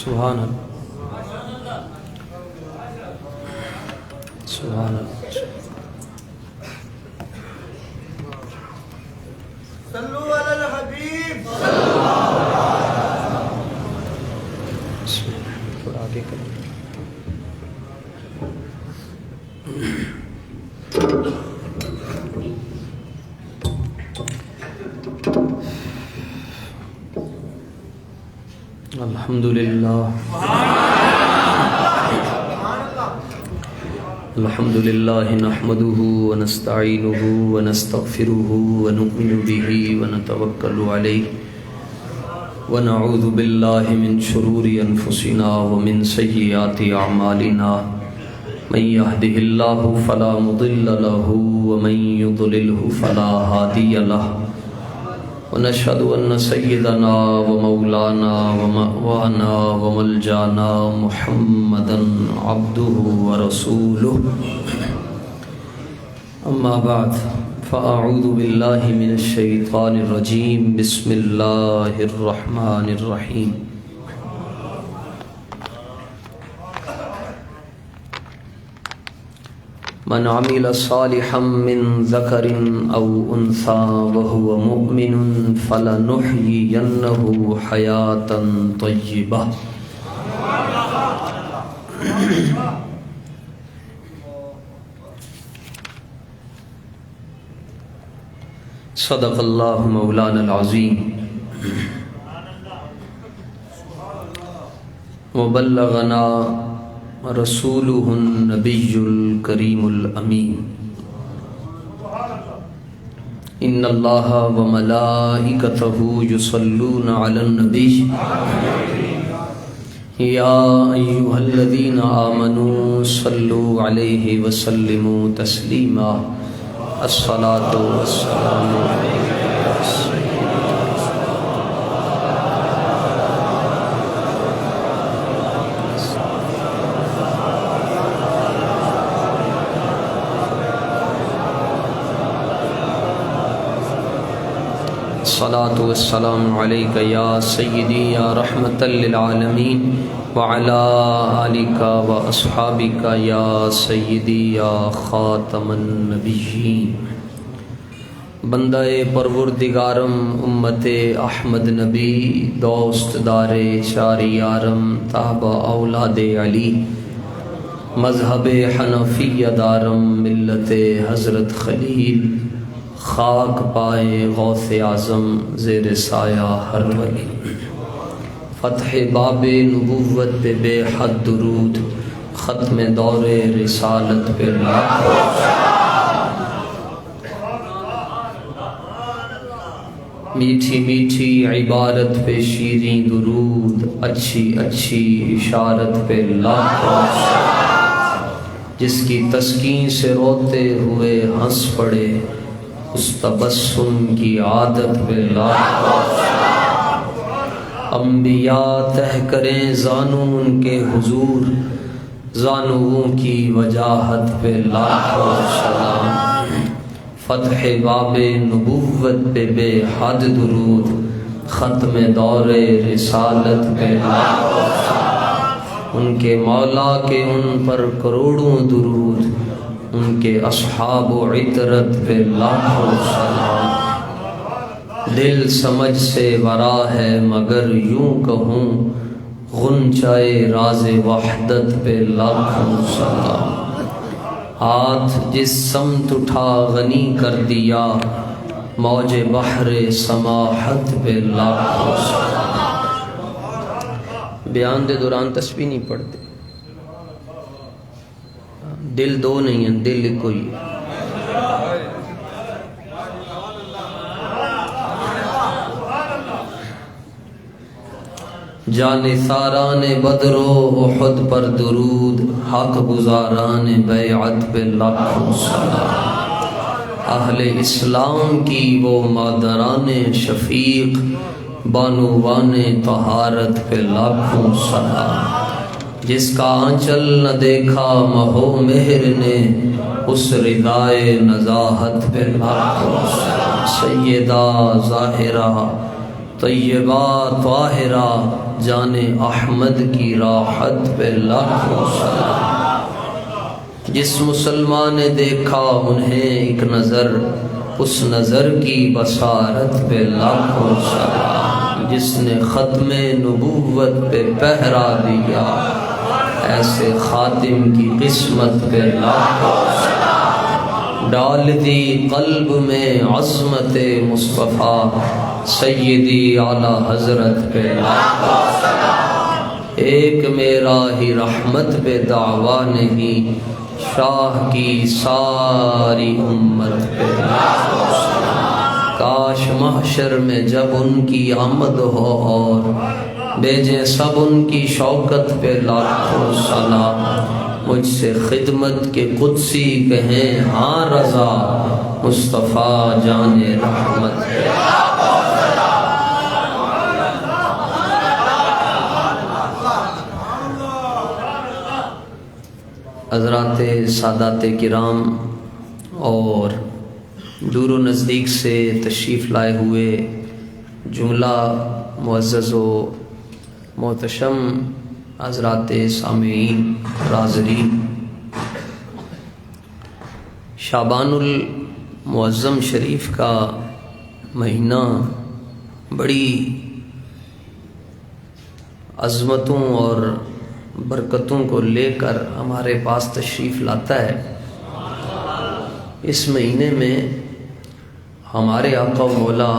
سبحان اللہ سبحان اللہ صلو علی الحبیب تھوڑا آگے کریں الحمد لله نحمده ونستعينه ونستغفره ونؤمن به ونتوكل عليه ونعوذ بالله من شرور أنفسنا ومن سيئات أعمالنا من يهده الله فلا مضل له ومن يضلله فلا هادي له ونشهد أن سيدنا ومولانا ومأوانا وملجانا محمدا عبده ورسوله أما بعد فأعوذ بالله من الشيطان الرجيم بسم الله الرحمن الرحيم من عمل صالحا من ذكر أو أنثى وهو مؤمن فلنحيينه حياة طيبة صدق الله مولانا العظيم وبلغنا رسوله النبي الكريم الأمين إن الله وملائكته يصلون على النبي يا أيها الذين آمنوا صلوا عليه وسلموا تسليما الصلاة والسلام عليك يا سيدي الصلاة والسلام عليك يا سيدي يا رحمة للعالمين وعلى آلك وأصحابك يا سيدي يا خاتم النبيين بندہ پروردگارم امت احمد نبی دوست دار شار یارم تابع اولاد علی مذہب حنفیہ دارم ملت حضرت خلیل خاک پائے غوث اعظم زیر سایہ ہر ولی فتح باب نبوت پہ بے حد درود ختم دور رسالت پہ لاکھوں میٹھی میٹھی عبارت پہ شیریں درود اچھی اچھی اشارت پہ لاکھوں جس کی تسکین سے روتے ہوئے ہنس پڑے اس تبسم کی عادت پہ لاکھوں انبیاء تہ کریں زانوں ان کے حضور زانوں کی وجاہت پہ لاکھوں سلام فتح باب نبوت پہ بے حد درود ختم دور رسالت پہ لاکھوں ان کے مولا کے ان پر کروڑوں درود ان کے اصحاب و عطرت پہ لاکھوں سلام دل سمجھ سے ورا ہے مگر یوں کہوں غنچۂ راز وحدت پہ لاکھوں سلام ہاتھ جس سمت اٹھا غنی کر دیا موج بحر سماحت پہ لاکھوں سلام بیان دے دوران تسبیح نہیں پڑھتے دل دو نہیں ہیں دل کوئی جان ساران بدر و احد پر درود حق گزاران بیعت پہ لاکھوں سلام اہل اسلام کی وہ مادران شفیق بانوان طہارت پہ لاکھوں سلام جس کا آنچل نہ دیکھا مہو مہر نے اس ردائے نزاہت پہ لاکھوں سلام سیدہ ظاہرہ طیبہ طاہرہ جان احمد کی راحت پہ لاکھوں سلام۔ جس مسلمان نے دیکھا انہیں ایک نظر، اس نظر کی بصارت پہ لاکھوں سلام۔ جس نے ختم نبوت پہ پہرا دیا، ایسے خاتم کی قسمت پہ لاکھوں سلام۔ ڈال دی قلب میں عظمت مصطفیٰ، سیدی اعلیٰ حضرت پہ لاکھوں سلام۔ ایک میرا ہی رحمت پہ دعویٰ نہیں، شاہ کی ساری امت پہ لاکھوں سلام۔ کاش محشر میں جب ان کی آمد ہو اور بھیجیں سب ان کی شوکت پہ لاکھوں سلام۔ مجھ سے خدمت کے قدسی کہیں ہاں رضا، مصطفیٰ جان رحمت پہ لاکھوں سلام۔ حضرات سادات کرام اور دور و نزدیک سے تشریف لائے ہوئے جملہ معزز و محتشم حضرات سامعین حاضرین، شعبان المعظم شریف کا مہینہ بڑی عظمتوں اور برکتوں کو لے کر ہمارے پاس تشریف لاتا ہے۔ اس مہینے میں ہمارے آقا و مولا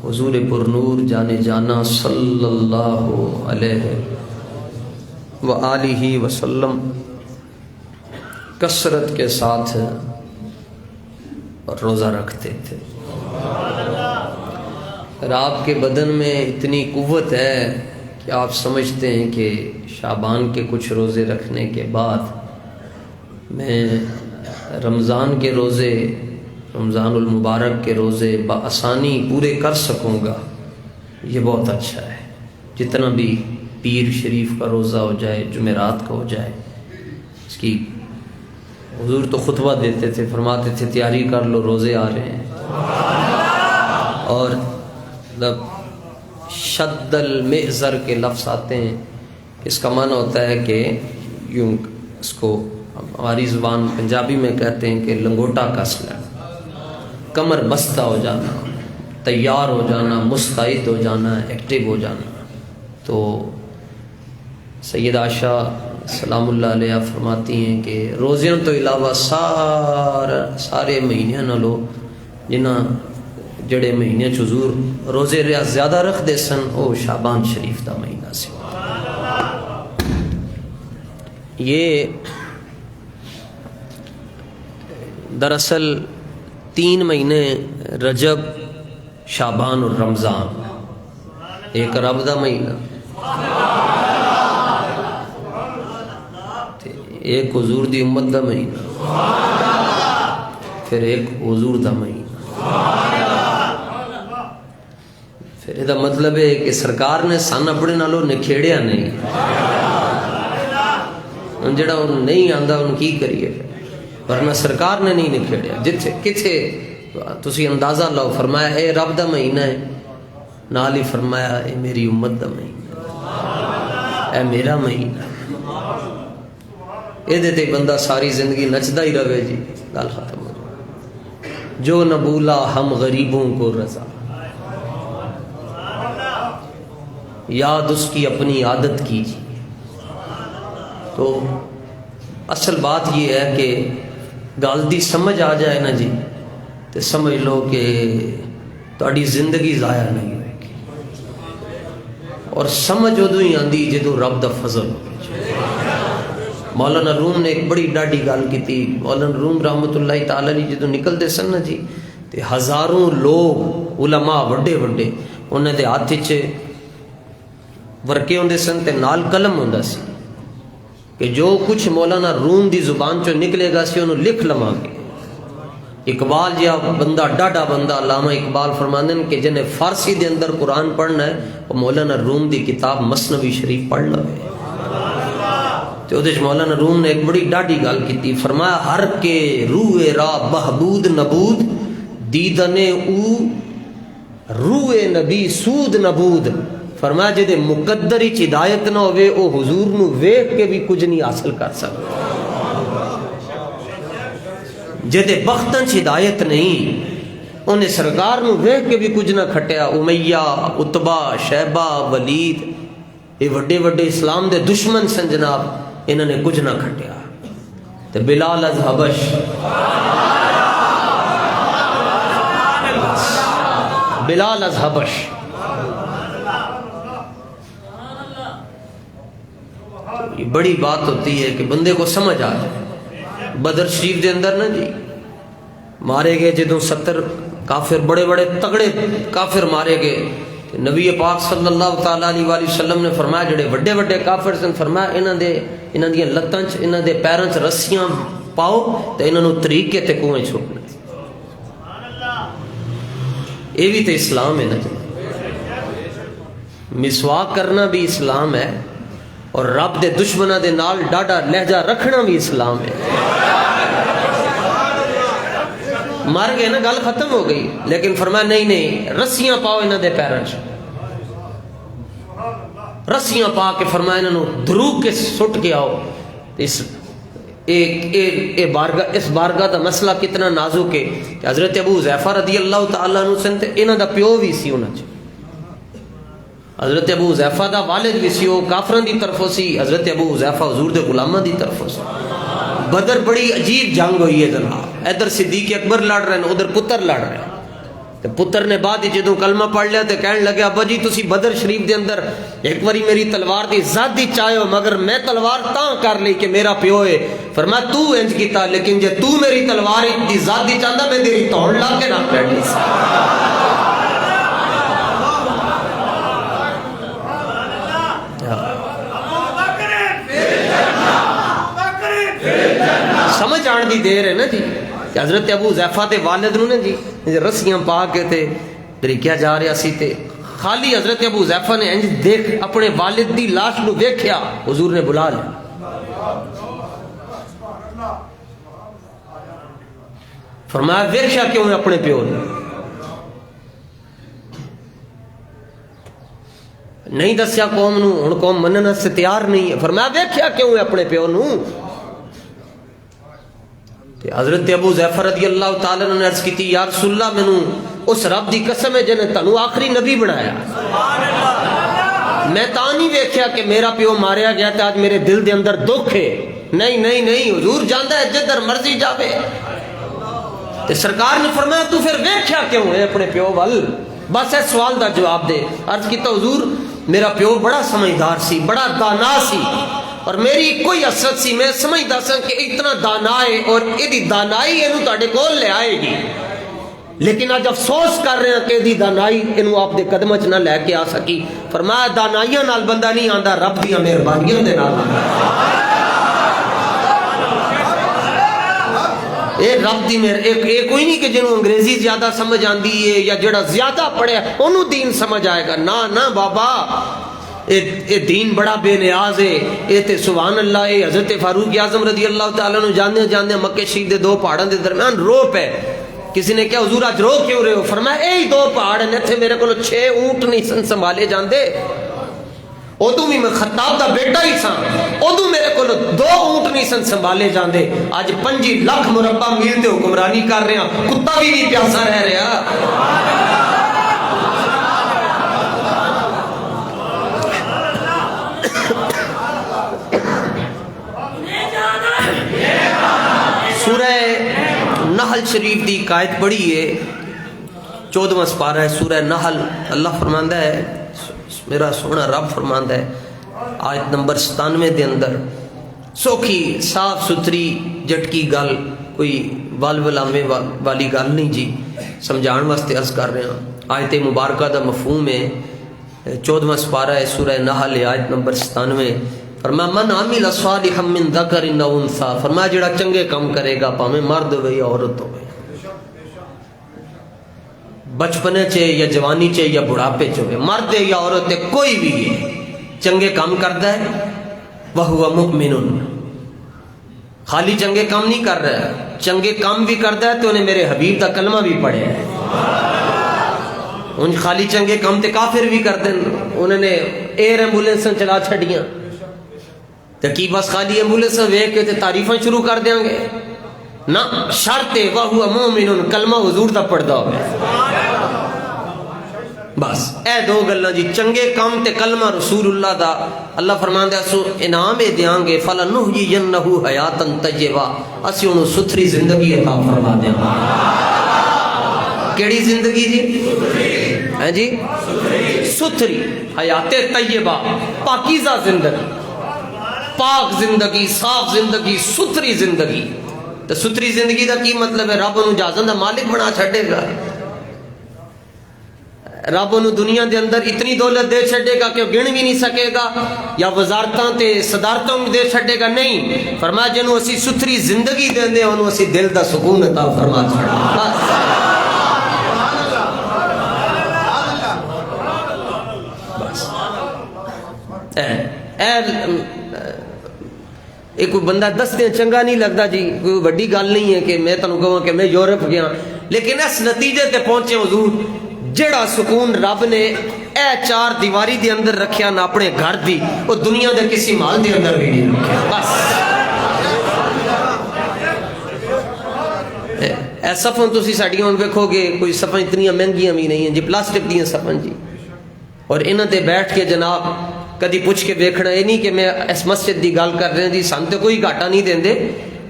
حضور پرنور جانے جانا صلی اللہ علیہ وآلہ وسلم کثرت کے ساتھ روزہ رکھتے تھے۔ اور آپ کے بدن میں اتنی قوت ہے کہ آپ سمجھتے ہیں کہ شعبان کے کچھ روزے رکھنے کے بعد میں رمضان کے روزے، رمضان المبارک کے روزے بآسانی پورے کر سکوں گا۔ یہ بہت اچھا ہے، جتنا بھی پیر شریف کا روزہ ہو جائے، جمعرات کا ہو جائے، اس کی حضور تو خطبہ دیتے تھے، فرماتے تھے تیاری کر لو روزے آ رہے ہیں۔ اور شد المئزر کے لفظ آتے ہیں، اس کا معنی ہوتا ہے کہ یوں اس کو ہماری زبان پنجابی میں کہتے ہیں کہ لنگوٹا کس لینا، کمر بستہ ہو جانا، تیار ہو جانا، مستعد ہو جانا، ایکٹیو ہو جانا۔ تو سید عائشہ سلام اللہ علیہ فرماتی ہیں کہ روزیاں تو علاوہ سارے مہینے نالوں جنہاں جڑے مہینے حضور روزے زیادہ رکھ دے سن، وہ شعبان شریف دا مہینہ سی۔ یہ دراصل 3 مہینے رجب، شعبان اور رمضان، ایک رب دا مہینہ، ایک حضور دی امت دا مہینہ، پھر ایک حضور دا مہینہ۔ پھر یہ مطلب ہے کہ سرکار نے سن اپنے نالوں نکھیڑیا نہیں، جڑا ان نہیں آندا ان کی کریے، ورنہ سرکار نے نہیں نکھیڑیا۔ جتھے کتھے تسی اندازہ لو، فرمایا اے رب دا مہینہ ہے، نال ہی فرمایا اے میری امت دا مہینہ، اے میرا مہینہ۔ یہ دیتے بندہ ساری زندگی نچدا ہی رہے جی، گل ختم ہو جائے۔ جو نہ بھولا ہم غریبوں کو رضا، یاد اس کی اپنی عادت کیجیے۔ تو اصل بات یہ ہے کہ گل دی سمجھ آ جائے نا جی، تو سمجھ لو کہ تہاڈی زندگی ضائع نہیں ہوئے گی۔ اور سمجھ ادو ہی آندی جدو رب دا فضل ہو۔ مولانا روم نے ایک بڑی ڈاڈی گل کی تھی۔ مولانا روم رحمت اللہ تعالی علیہ جدو نکلتے سن نا جی، تے ہزاروں لوگ علماء وڈے وڈے انہاں دے ہاتھ وچ ورکے ہوندے سن تے نال قلم ہوندا سی کہ جو کچھ مولانا روم دی زبان چوں نکلے گا سی انہوں لکھ لواں گے۔ اقبال جہا بندہ، ڈاڈا بندہ، علامہ اقبال فرماندے ہیں کہ جنہیں فارسی دے اندر قرآن پڑھنا ہے وہ مولانا روم دی کتاب مثنوی شریف پڑھ لوے۔ تو ادھے مولانا روم نے ایک بڑی ڈاڈی گل کی تھی، فرمایا ہر کے روح را بہبود نبود، دیدن او روح نبی سود نبود فرمایا جدے مقدر ہی ہدایت نہ ہوئے او حضور نو ویکھ کے بھی کچھ نہیں حاصل کر سکتا جدے بختن ہدایت نہیں انہیں سرکار نو ویکھ کے بھی کچھ نہ کھٹیا امیہ عتبہ شیبہ ولید یہ وڈے وڈے اسلام دے دشمن سن جناب انہوں نے کچھ نہ کھٹیا تے بلال از حبش بلال از حبش یہ بڑی بات ہوتی ہے کہ بندے کو سمجھ آ جائے بدر شریف دے اندر نا جی مارے گئے جدوں 70 کافر بڑے بڑے تگڑے کافر مارے گئے نبی پاک صلی اللہ تعالی علیہ وآلہ وسلم نے فرمایا جڑے وڈے وڈے کافر سن فرمایا انہاں دی لتاں چ انہاں دے پیراں چ رسیاں پاؤ تے انہاں نو طریقے تے کنویں چھوڑنا یہ بھی تو اسلام ہے نا جی مسواک کرنا بھی اسلام ہے اور رب دے دشمناں دے نال ڈاڈا لہجہ رکھنا بھی اسلام ہے مر گئے نا گل ختم ہو گئی لیکن فرمایا نہیں رسیاں پاؤ انہاں دے پیراں چ رسیاں پا کے فرمایا انہاں نو دروگ کے سٹ کے آؤ اس بارگاہ دا مسئلہ کتنا نازک ہے کہ حضرت ابو حذیفہ رضی اللہ تعالیٰ عنہ سن تے انہاں دا پیو بھی سی انہاں چ حضرت ابو حذیفہ دا والد بھی سی وہ کافران دی طرفوں سی حضرت ابو حذیفہ حضور دے غلامہ دی طرفوں سی بدر بڑی عجیب جنگ ہوئی ہے جناب ادھر صدیق اکبر لڑ رہے ہیں ادھر پتر لڑ رہے ہیں تے پتر نے بعد جدوں کلمہ پڑھ لیا تے کہنے لگے ابا جی تسی بدر شریف دے اندر ایک باری میری تلوار دی ذات دی چاہو مگر میں تلوار تاں کر لی کہ میرا پیو ہے فرمایا تو انج کیتا لیکن جے تو میری تلوار دی ذات دی چاہندا میں تیری توڑ لا کے نہ بیٹھی سمجھ آن دی دیر ہے نا جی کہ حضرت ابو حذیفہ دے والد نو نے جی رسیاں پا کے تے طریقہ جا رہا سی تے خالی حضرت ابو حذیفہ نے انج دیکھ اپنے والد دی لاش نو ویکھیا حضور نے بلا لیا فرمایا ویکھیا کیوں ہے اپنے پیو نے نہیں دسیا قوم نو ہن قوم منن سے تیار نہیں ہے فرمایا ویکھیا کیوں ہے اپنے پیو نو حضرت ابو حذیفہ رضی اللہ تعالیٰ نے عرض کی تھی یا رسول اللہ میں نو اس رب دی قسم ہے جنہیں تنو آخری نبی بنایا میں تا نہیں ویکھیا کہ میرا پیو ماریا گیا تھا آج میرے دل دے اندر دکھ ہے نہیں حضور جاندا ہے جدھر مرضی جاوے تے سرکار نے فرمایا تو پھر ویکھیا کیوں ہے اپنے پیو وال بس اس سوال دا جواب دے عرض کیتا حضور میرا پیو بڑا سمجھدار سی بڑا دانا سی اور میری کوئی اثرت سی میں سمجھدا سا کہ اتنا دانا ہے اور ایدی دانائی اینو تاڑے کول لے آئے گی لیکن آج افسوس کر رہے ہیں کہ ایدی دانائی اینو آپ دے قدمہ چ نہ لے کے آ سکی فرمایا دانائیاں نال بندہ نہیں آندا رب دیاں مہربانیاں دے نال اے رب دی ایک کوئی نہیں کہ جنہوں انگریزی زیادہ سمجھ آندی ہے یا جڑا زیادہ پڑھے انہوں دین سمجھ آئے گا نا بابا اے دین بڑا بے نیاز ہے اے تے سبحان اللہ اے حضرت فاروق اعظم رضی اللہ تعالیٰ عنہ جاندے مکہ شریف دے دو پہاڑوں دے درمیان روپ ہے کسی نے کہا حضور آج رو کیوں رہے ہو فرمایا اے ہی دو پہاڑ ہیں تھے میرے کو 6 اونٹ نہیں سن سنبھالے جاندے ادو بھی میں خطاب دا بیٹا ہی سا ادو میرے کو 2 اونٹ نہیں سن سنبھالے جاندے آج 5 لاکھ مربع میل تے حکمرانی کر رہے ہیں کتا بھی نہیں پیاسا رہ رہا سورہ نحل شریف دی قائد پڑھی ہے 14واں سپارہ ہے سورہ نحل اللہ فرماندہ ہے میرا سونا رب فرماندہ ہے آیت نمبر 97 دے اندر سوکھی صاف ستھری جٹکی گل کوئی والولامے والی گل نہیں جی سمجھان واسطے عرض کر رہے ہیں آیت مبارکہ دا مفہوم ہے 14واں سپارہ ہے سورہ نحل ہے آیت نمبر 97 فرمایا من عمل صالحا من ذکر او انثى فرمایا جڑا چنگے کام کرے گا پاویں مرد ہوے یا عورت ہوے بچپنے چ یا جوانی چ یا بڑھاپے چ ہوے مرد یا عورت ہے کوئی بھی ہے چنگے کام کردا ہے وہو مؤمن خالی چنگے کام نہیں کر رہا ہے چنگے کام بھی کردا ہے تو انہیں میرے حبیب دا کلمہ بھی پڑھیا ہے ان خالی چنگے کام تے کافر بھی کر دیں. انہوں نے ایئر ایمبولینس چلا چھڑیاں تے کی بس خالی ایمبولینس ویکھ کے تے تعریفاں شروع کر دیاں گے؟ نہ، شرط ہے وَهُوَ مُؤْمِنٌ، کلمہ حضور دا پڑھدا ہوئے. بس اے دو گلاں جی، چنگے کام تے کلمہ رسول اللہ دا. اللہ فرماندا ہے سو انعام دیاں گے فَلَنُحْيِيَنَّهُ حَيَاتًا طَيِّبَةً، اسی انہوں ستھری زندگی عطا فرما دیاں گے. کیڑی زندگی جی؟ ہیں جی؟ ستھری حیات طیبہ، پاکیزہ زندگی، پاک زندگی، صاف زندگی، ستھری زندگی. تو ستھری زندگی دا کی مطلب ہے؟ رب انہوں جازن دا مالک بنا چھڑے گا. رب انہوں دنیا دے اندر اتنی دولت دے چھڑے گا کہ وہ گن بھی نہیں سکے گا، یا وزارتاں تے صدارتوں دے چھڑے گا. نہیں، فرمایا جنہوں اسی ستھری زندگی دے دے انہوں اسی دل دا سکون عطا فرما چھڑا. بس ایک کوئی بندہ دستے چنگا نہیں لگتا جی، کوئی بڑی گل نہیں ہے کہ میں تنوں کہوں کہ میں یورپ گیا، لیکن اس نتیجے تے پہنچے حضور جڑا سکون رب نے اے چار دیواری دے اندر رکھیا نہ اپنے گھر دی، وہ دنیا دے کسی مال دے اندر بھی نہیں رکھیا. بس اے صفن تسی ساڈیاں ہن ویکھو گے کوئی صفن اتنی مہنگیاں بھی نہیں ہیں جی، پلاسٹک دیاں صفن جی. اور انہاں تے بیٹھ کے جناب کدی پوچھ کے دیکھنا، یہ نہیں کہ میں اس مسجد دی گل کر رہے ہیں جی، سن تے کوئی گھاٹا نہیں دیندے،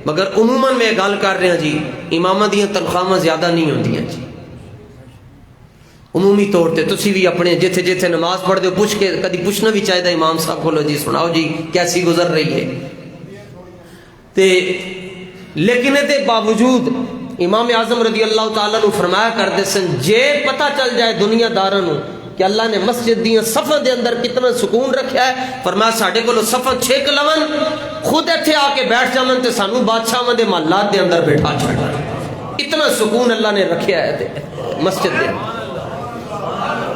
مگر عموماً میں گل کر رہے ہیں جی، امامہ دیاں تنخواہاں زیادہ نہیں ہوندیاں جی. عمومی طور تے تسی بھی اپنے جتھے جتھے نماز پڑھ دے پوچھ کے کدی پوچھنا بھی چاہیے امام صاحب کو، جی سناؤ جی کیسی گزر رہی ہے. تے لیکن دے باوجود امام اعظم رضی اللہ تعالیٰ نے فرمایا کرتے سن، جے پتہ چل جائے دنیا داراں نو کہ اللہ نے مسجد دیاں صفاں دے اندر کتنا سکون رکھا ہے، فرمایا ساڈے کولو صفاں چھک لون، خود ایتھے آ کے بیٹھ جاون تے سانو بادشاہاں دے محلات دے اندر بیٹھا چھڑا. اتنا سکون اللہ نے رکھیا ہے تے مسجد دے.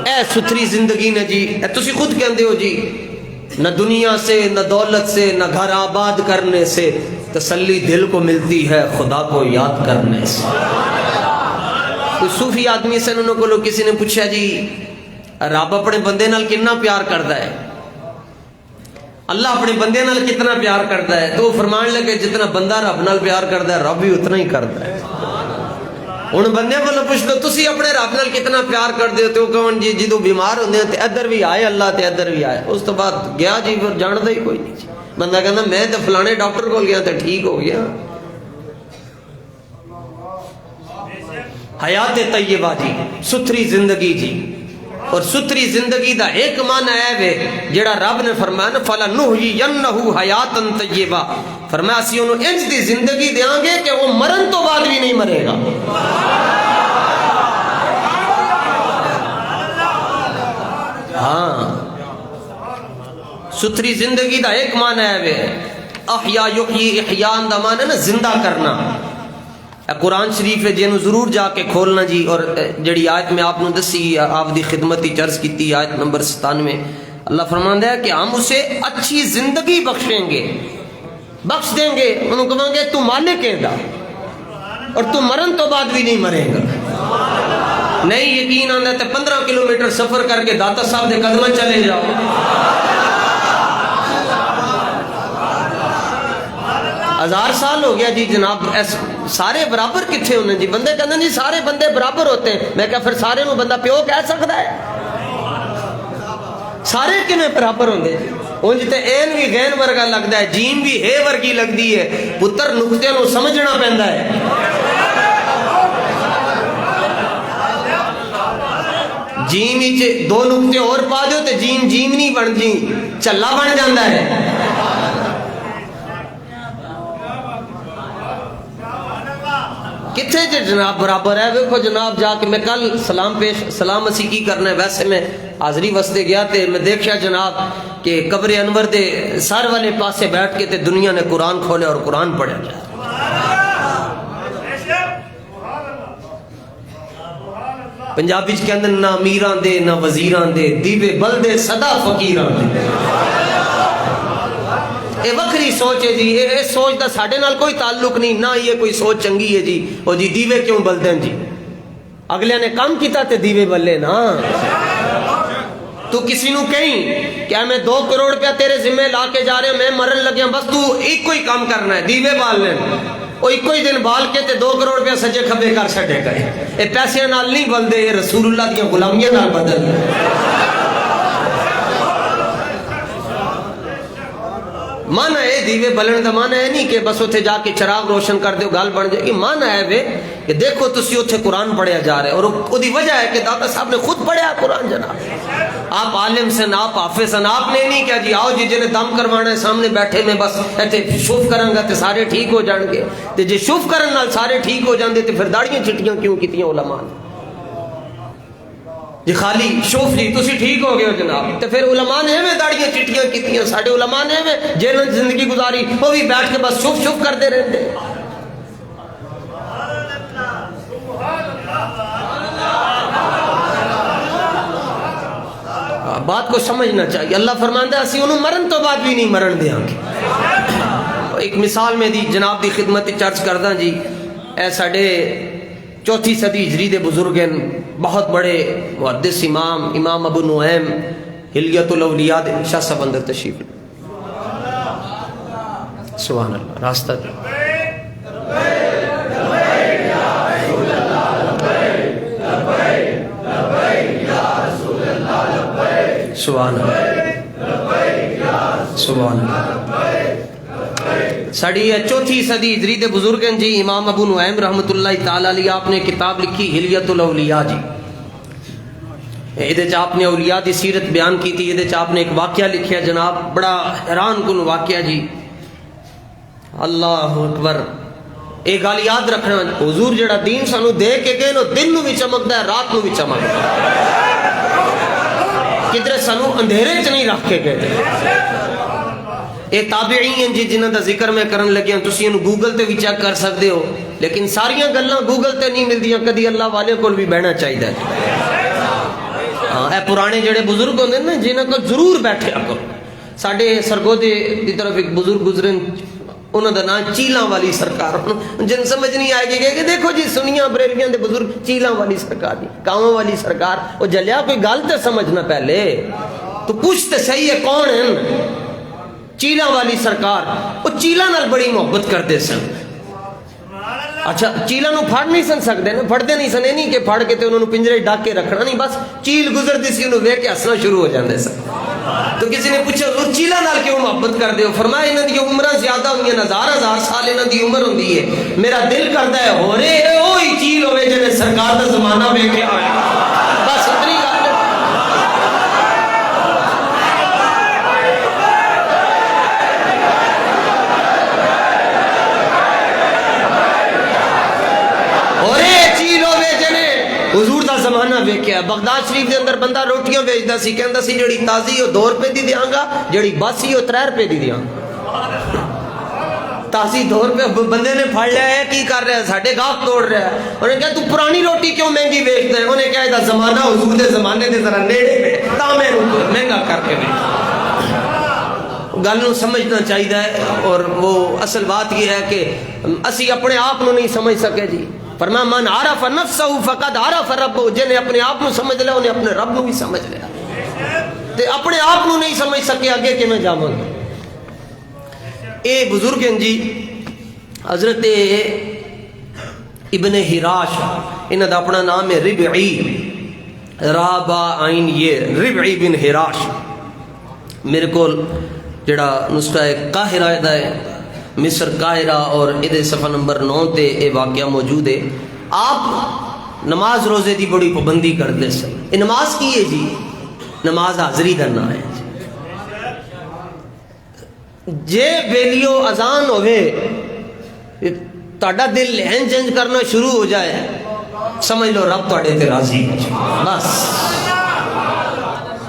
اے ستھری زندگی نے جی، اے تسی خود کہندے ہو جی، نہ دنیا سے نہ دولت سے نہ گھر آباد کرنے سے تسلی دل کو ملتی ہے خدا کو یاد کرنے سے. کوئی صوفی آدمی سے انہوں کو کسی نے پوچھا جی رب اپنے بندے نال کتنا پیار کرتا ہے، اللہ اپنے بندے نال کتنا پیار کرتا ہے؟ تو وہ فرمان لگے جتنا بندہ رب نال پیار کرتا ہے رب بھی اتنا ہی کرتا ہے. ہن بندے کو پوچھ لو تسی اپنے رب نال کتنا پیار کرتے ہو، تو کہن جی جدوں بیمار ہوندے تے ادھر بھی آئے اللہ تے ادھر بھی آئے. اس تو بعد گیا جی پھر جاندا ہی کوئی نہیں جی. بندہ کہندا میں تے فلانے ڈاکٹر کول گیا تے ٹھیک ہو گیا. حیات طیبہ جی، ستھری زندگی جی. اور ستھری زندگی دا ایک معنی ہے جڑا رب نے فرمایا نا فَلَنُحْيِيَنَّهُ حَيَاتًا طَيِّبَةً، فرمایا اسی انہوں انج دی زندگی دیاں گے کہ وہ مرن تو بعد بھی نہیں مرے گا. ہاں، ستھری زندگی دا ایک معنی ہے احیا یحیی، احیان دا معنی نا زندہ کرنا. قرآن شریف ہے جنہوں ضرور جا کے کھولنا جی. اور جڑی آیت میں آپ نے دسی آپ دی خدمت ہی چرز کی تھی، آیت نمبر 97، اللہ فرماندا ہے کہ ہم اسے اچھی زندگی بخشیں گے، بخش دیں گے. انہوں کہیں گے تو مالک ہے دا اور تو مرن تو بعد بھی نہیں مرے گا. نہیں یقین آندا ہے تو 15 کلومیٹر سفر کر کے داتا صاحب دے قدمہ چلے جاؤ. 1000 سال ہو گیا جی جناب، سارے برابر کتھے ہونے جی؟ بندے کہتے ہیں جی سارے بندے برابر ہوتے ہیں. میں کہا پھر سارے نو بندہ پیو کہہ سکتا ہے؟ سارے کنے برابر ہوندے جی؟ انج تے این بھی غین ورگا لگتا ہے، جیم بھی ہے ورگی لگتی ہے. پتر نقطے نو سمجھنا پہندا ہے. جیم ہی دو نقطے اور پا دیو تے جیم جیم نہیں بن جی چلا بن جاندہ ہے. کتنے جی جناب برابر ہے؟ ویکھو جناب جا کے میں کل سلام مسیح کی کرنا ہے، ویسے میں حاضری واسطے گیا تے میں دیکھا جناب کہ قبر انور دے سر والے پاسے بیٹھ کے تے دنیا نے قرآن کھولے اور قرآن پڑھا جائے. پنجابی کے اندر نہ امیران دے نہ وزیران دے، دیوے بلدے صدا فقیران دے. یہ وکری سوچ ہے جی، یہ سوچ دا ساڑھے نال کوئی تعلق نہیں، نہ یہ کوئی سوچ چنگی ہے جی. اور جی دیوے کیوں بلدیں جی؟ اگلے نے کام کیتا تے دیوے بلے نا. تو کسی نو کہیں کہ میں 2 کروڑ روپیہ تیرے ذمہ لا کے جا رہے ہیں, میں مرن لگیا, بس تو ایک کوئی کام کرنا ہے, دیوے بال لین, وہ ایک کوئی دن بال کے تے 2 کروڑ روپیہ سجے کھبے کر چھڑے گئے. اے پیسے نال نہیں بلدے, یہ رسول اللہ دیا غلامیاں نال بدل. مانا ہے دیوے بلن دا مانا ہے نہیں کہ بس اتھے جا کے چراغ روشن کر دیو گال بن جائے گی. مانا ہے وے کہ دیکھو تسی اتھے قرآن پڑھیا جا رہے, اور وہ دی وجہ ہے کہ داتا صاحب نے خود پڑھیا قرآن. جناب آپ عالم سن, آپ حافظ سن, آپ نے نہیں کیا جی آؤ جی جنہیں دم کروانا ہے سامنے بیٹھے میں بس ایتے شوف کریں گا تے سارے ٹھیک ہو جان گے. تے جے شوف کرن نال سارے ٹھیک ہو جان دے تے پھر داڑیاں چٹیاں کیوں کیتیاں علماء نے؟ جی خالی شوف جی تسی ٹھیک ہو گئے ہو جناب, تو پھر علماء نے ہمیں داڑیاں چٹیاں کیتیاں, ساڑھے علماء نے ہمیں جیلن زندگی گزاری, وہ بھی بیٹھ کے بس شوف شوف کرتے رہتے. بات کو سمجھنا چاہیے. اللہ فرماندا ہے اسی انہوں مرن تو بعد بھی نہیں مرن دیاں گے. ایک مثال میں دی جناب دی خدمت چرچ کردہ جی, اے ساڑھے 4 صدی ہجری دے بزرگ ہیں, بہت بڑے محدث امام ابو نعیم حلیت الاولیاء دے شاہ صاحب اندر تشریف. سبحان اللہ, راستہ دے سبحان اللہ سبحان اللہ. ساڑھی 4 صدی ہجری دے بزرگ ہیں جی امام ابو نعیم رحمت اللہ تعالی علیہ, آپ نے کتاب لکھی حلیت الاولیاء جی. یہ آپ نے اولیاء دی سیرت بیان کی تھی. یہ آپ نے ایک واقعہ لکھیا جناب, بڑا حیران کن واقعہ جی. اللہ اکبر. ایک گل یاد رکھنا, حضور جڑا دین سانو دے کے گئے نو دن نو بھی چمکدا ہے, رات نو بھی چمکدا ہے, کدھر سانو اندھیرے چ نہیں رکھ کے گئے. اے تابعین ہیں جی جنہاں دا ذکر میں کرن لگیاں, تسی انہوں گوگل تے بھی چیک کر سکتے ہو, لیکن ساریاں گلاں گوگل تے نہیں ملدیاں, کدی اللہ والے کول بھی بہنا چاہیے. ہاں اے پرانے جڑے بزرگ ہوندے نا جنہاں کو ضرور بیٹھے کرو. ساڈے سرگودے دی طرف ایک بزرگ گزرے, انہوں دا نام چیلاں والی سرکار. جن سمجھ نہیں آئے گی کہ دیکھو جی سنیاں بریلویاں دے بزرگ چیلاں والی سرکار دی, کاواں والی سرکار. وہ جلیا کوئی گل تے سمجھنا پہلے تو پوچھتے صحیح ہے کون ہیں. چیلاں والی سرکار, وہ چیلاں نال بڑی محبت کرتے سن. اچھا چیلاں نو پھڑ نہیں سن سکتے نا, پھڑتے نہیں سن, نہیں کہ پھڑ کے تے انہوں پنجرے ڈاک کے رکھنا نہیں, بس چیل گزرتی سی انہوں ویکھ کے ہسنا شروع ہو جاندے سن. تو کسی نے پوچھا حضور چیلاں نال کیوں محبت کردے ہو؟ فرمایا انہاں دی عمراں زیادہ ہوئی ہیں, 1000 سال انہاں دی عمر ہوندی ہے, میرا دل کردا ہے ہو رے اوہی چیل ہوے جنے سرکار دا زمانہ ویکھیا ہویا. بس اتنی گل. حضور دا زمانہ ویکھیا. بغداد شریف دے اندر بندہ روٹیاں بیچدا سی, کہندا سی جڑی تازی او 2 روپے دی دیاں گا, جڑی باسی او 3 روپے دی دیاں گا. تازی 2 روپے بندے نے پھڑ لیا ہے, کی کر رہا ہے, ساڈے گاہک توڑ رہا ہے. انہوں نے کہا تو پرانی روٹی کیوں مہنگی بیچدا ہے؟ انہوں نے کہا دا زمانہ حضور دے زمانے دے ذرا نیڑے ہے, تا میں مہنگا کر کے گل نو سمجھنا چاہیے. اور وہ اصل بات یہ ہے کہ اسی اپنے آپ نو نہیں سمجھ سکے جی. فرمایا من عرف نفسہ فقد عرف ربہ, جنہیں اپنے آپ نو سمجھ لیا انہیں اپنے رب نو بھی سمجھ لیا. تے اپنے آپ نو نہیں سمجھ سکے آگے کہ میں جاواں. اے بزرگ ہیں جی حضرت ابن حراش, انہاں دا اپنا نام ہے ربعی, رابع عین یہ ربعی بن حراش. میرے کو جڑا نسخہ قاہرہ دا ہے مصر قاہرہ, اور ادھے صفحہ نمبر 9 تے اے واقعہ موجود ہے. آپ نماز روزے دی بڑی پابندی کرتے سن. اے نماز کی ہے جی؟ نماز حاضری کرنا ہے. جے بیلیو اذان ہوئے تاڑا دل لہن جنج کرنا شروع ہو جائے, سمجھ لو رب تاڑے تے راضی ہو جائے. بس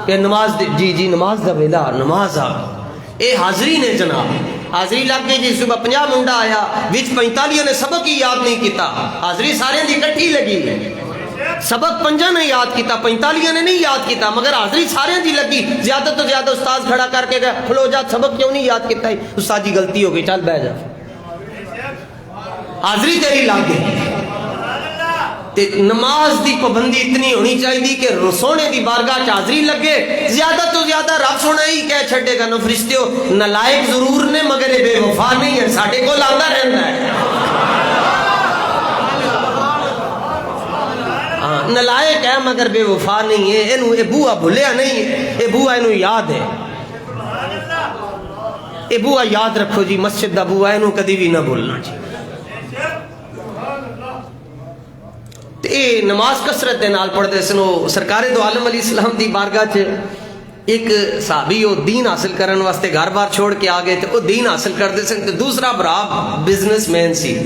کہ نماز جی جی نماز دا ویلا, نماز آ اے حاضری نے جناب. حاضری لگ گئی جی, صبح 50 منڈا آیا, وچ 45 نے سبق ہی یاد نہیں کیتا. حاضری سارے دی کٹھی لگی, سبق 5 نے یاد کیتا, 45 نے نہیں یاد کیتا, مگر حاضری سارے دی لگی. زیادہ تو زیادہ استاد کھڑا کر کے گیا, کھلو جا, سبق کیوں نہیں یاد کیتا؟ استاد جی غلطی ہو گئی, چل بیٹھ جا. حاضری تیری لگ گئی. نماز دی پابندی اتنی ہونی چاہیے کہ سونے دی بارگاہ چ حاضری لگے، زیادہ تو زیادہ رب سونا ہی کہہ چھڑے گا، نہ فرشتیو نالائق ضرور نے مگر یہ بے وفا نہیں ہے، ساڈے کول آندا رہندا ہے۔ نالائق ہے مگر بے وفا نہیں ہے، اینو اے بوا بھولیا نہیں ہے، اے بوا اینو یاد ہے، اے بوا یاد رکھو جی، مسجد دا بوا اینو کدی بھی نہ بھولنا جی۔ اے نماز کثرت دے نال پڑھدے سن، سرکار دو عالم علیہ السلام دی بارگاہ چ ایک صحابی وہ دین حاصل کرنے واسطے گھر بار چھوڑ کے آ گئے تے وہ دین حاصل کردے سن، تے دوسرا بھرا بزنس مین سی،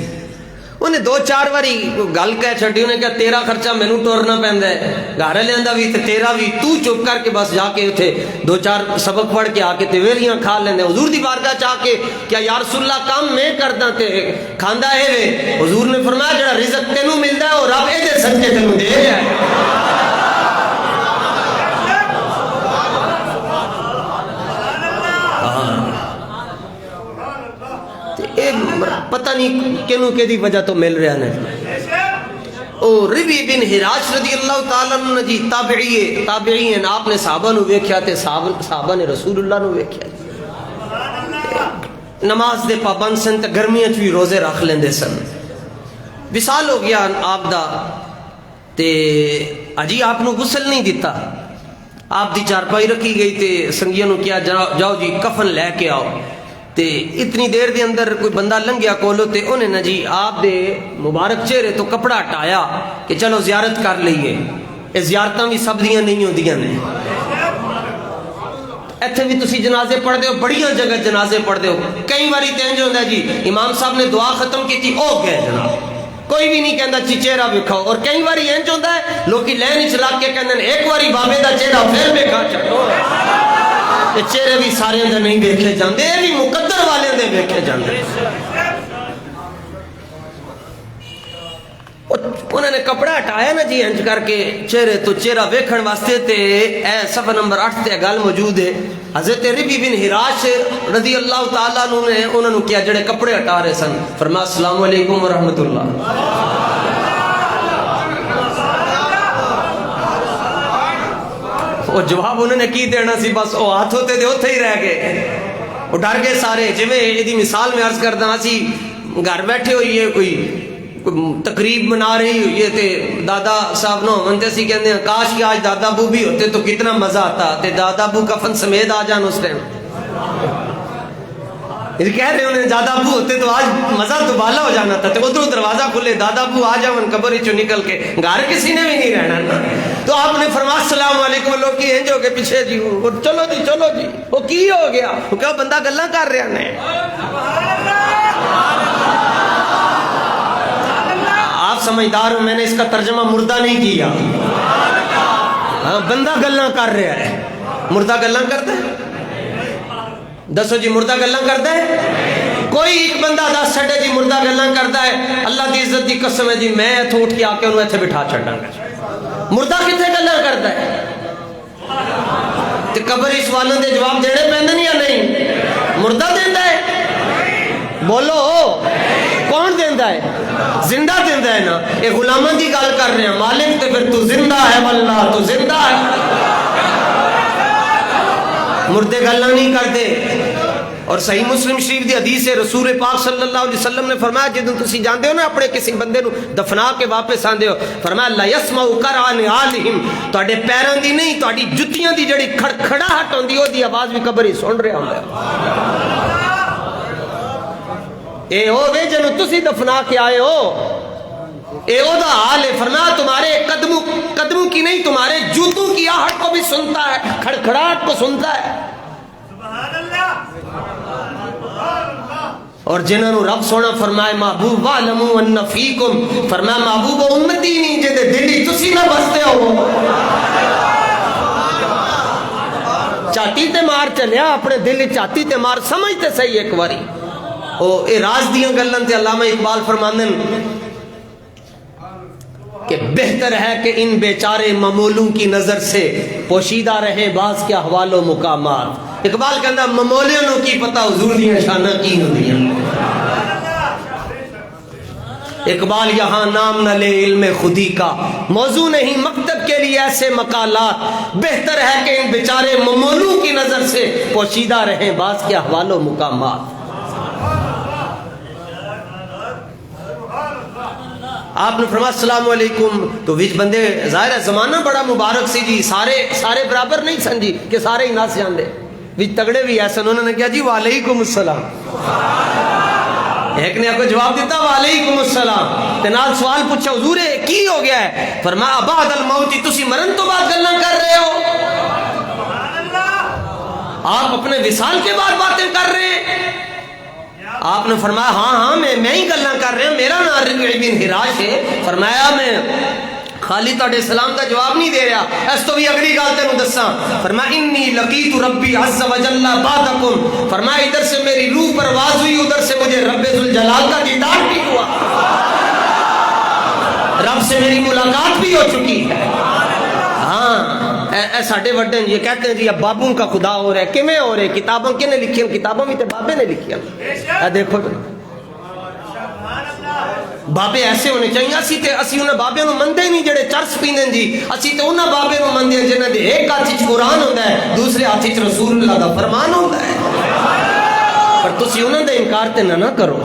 انہیں 2-4 واری گل کہہ چھڈی، انہیں کہا تیرا خرچہ مینوں ٹورنا پیندا ہے، گھر لیندہ بھی تے تیرا بھی، تو چپ کر کے بس جا کے اتھے 2-4 سبق پڑھ کے آ کے تے ویلیاں کھا لیندے۔ حضور دی بارگاہ چاہ کے کیا یا رسول اللہ کام میں کردا تے کھاندا اے وے؟ حضور نے فرمایا جڑا رزق تینوں ملدا ہے او رب اے دے صدقے تینوں دے رہا ہے۔ پتہ نہیں کینوں کے دی وجہ تو مل رہا ہے۔ او ربی بن حراش رضی اللہ تعالیٰ عنہ جی تابعی ہیں، آپ نے صحابہ نو ویکھیا تے صحابہ نے رسول اللہ نو ویکھیا، نماز دے پابند سن تے گرمیاں چ بھی روزے رکھ لیندے سن۔ وصال ہو گیا آپ دا تے اجی آپ نو غسل نہیں دیتا، آپ دی چارپائی رکھی گئی تے سنگیاں نو کیا جاؤ جی کفن لے کے آؤ، تے اتنی دیر دے اندر کوئی بندہ لنگیا کولو تے انہیں نا جی آپ دے مبارک چہرے تو کپڑا ہٹایا کہ چلو زیارت کر لئیے، یہ زیارتاں بھی سب دیاں نہیں ہوندیاں نے، ایتھے بھی تسی جنازے پڑھ دے ہو، بڑیاں جگہ جنازے پڑھ دے ہو، کئی باری تینج ہوندہ ہے جی امام صاحب نے دعا ختم کی تھی او گئے جناب، کوئی بھی نہیں کہندا چی چہرہ بکھاؤ، اور کئی باری اینج ہوندہ ہے لوگی لین چلا کے کہندن ایک باری بابے دا چہرہ پھر بکھا چھڑو، چہرے بھی سارے اندر نہیں دیکھے جاندے، یہ بھی مقدر والے اندر دیکھے جاندے۔ انہوں نے کپڑا ہٹایا نا جی انج کر کے چہرے تو چہرہ ویکھن واسطے تے اے صفحہ نمبر 8 تے گل موجود ہے، حضرت ربی بن حراش رضی اللہ تعالیٰ عنہ نے انہوں نے کیا جڑے کپڑے ہٹا رہے سن، فرمایا السلام علیکم ورحمت اللہ۔ وہ جواب انہوں نے کی دینا سی، بس وہ ہاتھ ہوتے دے ہوتے ہی رہ گئے، وہ ڈر گئے سارے۔ جی میں یہ مثال میں عرض کردہ اسی گھر بیٹھے ہوئی ہے، کوئی تقریب منا رہی ہوئی ہے تے دادا صاحب نو منتے سی کہندے ہیں کاش کہ آج دادا ابو بھی ہوتے تو کتنا مزہ آتا، تے دادا ابو کفن سمیت آ جان اس ٹائم، کہہ رہے انہیں دادا ابو ہوتے تو آج مزہ دوبالا ہو جانا تھا، تے ادھر دروازہ کھلے دادا ابو آ جاؤ قبر چوں نکل کے، گھر کسی نے بھی نہیں رہنا نا۔ تو آپ نے فرمایا السلام علیکم، لوگ کی انج ہو کے پیچھے جی چلو جی چلو جی، وہ کی ہو گیا؟ وہ کہا بندہ گلاں کر رہا نے۔ آپ سمجھدار ہو، میں نے اس کا ترجمہ مردہ نہیں کیا، بندہ گلاں کر رہا ہے، مردہ گلاں کرتا ہے؟ دسو جی مردہ گلاں کرتا ہے؟ کوئی ایک بندہ دس چھڑے جی مردہ گلاں کرتا ہے، اللہ دی عزت دی قسم ہے جی میں اتھوں اٹھ کے آ کے انہوں ایتھے بٹھا چھڑاں گا۔ مردہ کتنے گلاں کرتا ہے؟ تے قبر اس سوالوں دے جواب دینے پیندن یا نہیں؟ مردہ دیندہ ہے؟ بولو کون دیندہ ہے؟ زندہ دیندہ ہے نا۔ اے غلاموں دی گال کر رہے ہیں، مالک تے پھر تو زندہ ہے واللہ تو زندہ ہے، مردے گلاں نہیں کرتے۔ اور صحیح مسلم شریف دی حدیث ہے، رسول پاک صلی اللہ علیہ وسلم نے فرمایا جدوں تسی جاندے ہو نا اپنے کسی بندے نو دفنا کے واپس آندے ہو، فرمایا لا یسمع قرع نعالہم، تواڈے پیراں دی نہیں تواڈی جُتیاں دی جڑی کھڑکھڑاہٹ ہوندی او دی آواز بھی قبر ہی سن رہا ہوندا ہے۔ اے او وے جنوں تسی دفنا کے آئے ہو، اے او دا حال ہے، فرمایا تمہارے قدموں کی نہیں تمہارے جوتوں کی آہٹ کو بھی سنتا ہے، کھڑکھڑاہٹ کو سنتا ہے۔ اور جنہوں رب سونا فرمائے محبوب وَعْلَمُوا أَنَّ فِيكُمْ، فرمایا محبوب امتی نہیں جدے دلی تسی نہ بستے ہو، چاٹی تے مار چلیا اپنے دل چاٹی تے مار، سمجھتے صحیح ایک واری۔ اے راز دیاں گلن تے علامہ اقبال فرماندن کہ بہتر ہے کہ ان بیچارے ممولوں کی نظر سے پوشیدہ رہیں بعض کے احوال و مقامات۔ اقبال کہندہ ممولیوں کی پتہ حضور دیاں شانہ کی ہوندیاں۔ اقبال یہاں نام نہ لے علم خودی کا، موضوع نہیں مکتب کے لیے ایسے مقالات، بہتر ہے کہ ان بیچارے ممولوں کی نظر سے پوشیدہ رہیں بعض کے احوال و مقامات۔ آپ نے فرمایا السلام علیکم، تو وچ بندے ظاہر ہے زمانہ بڑا مبارک سی جی، سارے برابر نہیں سن جی کہ سارے ہی ناس جان دے، وچ تگڑے بھی ایسے، انہوں نے کہا جی وعلیکم السلام، ایک نے آپ کو جواب دیتا وعلیکم السلام، تنال سوال پوچھا حضور کی ہو گیا ہے؟ فرمایا بعد الموت تسی مرن تو بعد گلاں کر رہے ہو، آپ اپنے وصال کے بعد باتیں کر رہے ہیں؟ آپ نے فرمایا ہاں میں ہی گلاں کر رہے ہیں، میرا نام ربیع بن حراش ہے۔ فرمایا میں خالی تہاڈے سلام کا جواب نہیں دے رہا، اس تو بھی اگلی گل تینوں دساں۔ فرمایا انی لقیت ربی عز وجل بعدکم، فرمایا ادھر سے میری روح پرواز ہوئی، ادھر سے مجھے رب ذوالجلال کا دیدار بھی ہوا، رب سے میری ملاقات بھی ہو چکی ہے۔ ہاں اے ساڈے وڈے یہ کہتے ہیں جی اب بابوں کا خدا ہو رہا ہے، کیویں ہو رہے؟ کتاباں کنے لکھی ہیں؟ کتاباں بھی تے بابے نے لکھی ہیں۔ دیکھو بابے ایسے ہونے چاہیے، اسی انہاں بابے نو مندے نہیں جڑے چرس پیندے جی، اسی تے انہاں بابے نو مندے ہیں جنہاں دے ایک ہاتھ وچ قرآن ہوندا ہے، دوسرے ہاتھ وچ رسول اللہ دا فرمان ہوندا ہے، پر تسی انہاں دا انکار تے نہ کرو۔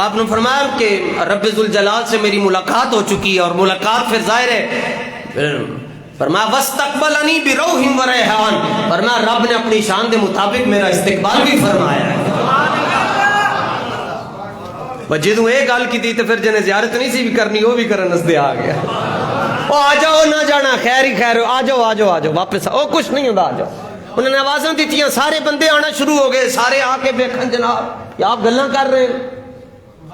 آپ نے فرمایا کہ رب ذوالجلال سے میری ملاقات ہو چکی ہے، اور ملاقات پھر ظاہر ہے، فرمایا وَاسْتَقْبَلَنِي بِرَوْحٍ وَرَيْحَانٍ، فرمایا رب نے اپنی شان دے مطابق میرا استقبال بھی فرمایا ہے۔ جدوں یہ گل کی تھی تو پھر جنہیں زیارت نہیں سی بھی کرنی وہ بھی کرن نزدے آ گیا، او آ جاؤ نہ جانا خیر ہی خیر، آ جاؤ واپس او کچھ نہیں ہوتا، آ جاؤ۔ انہوں نے آوازیں دیتی، سارے بندے آنا شروع ہو گئے، سارے آ کے دیکھیں جناب کہ آپ گلاں کر رہے ہیں،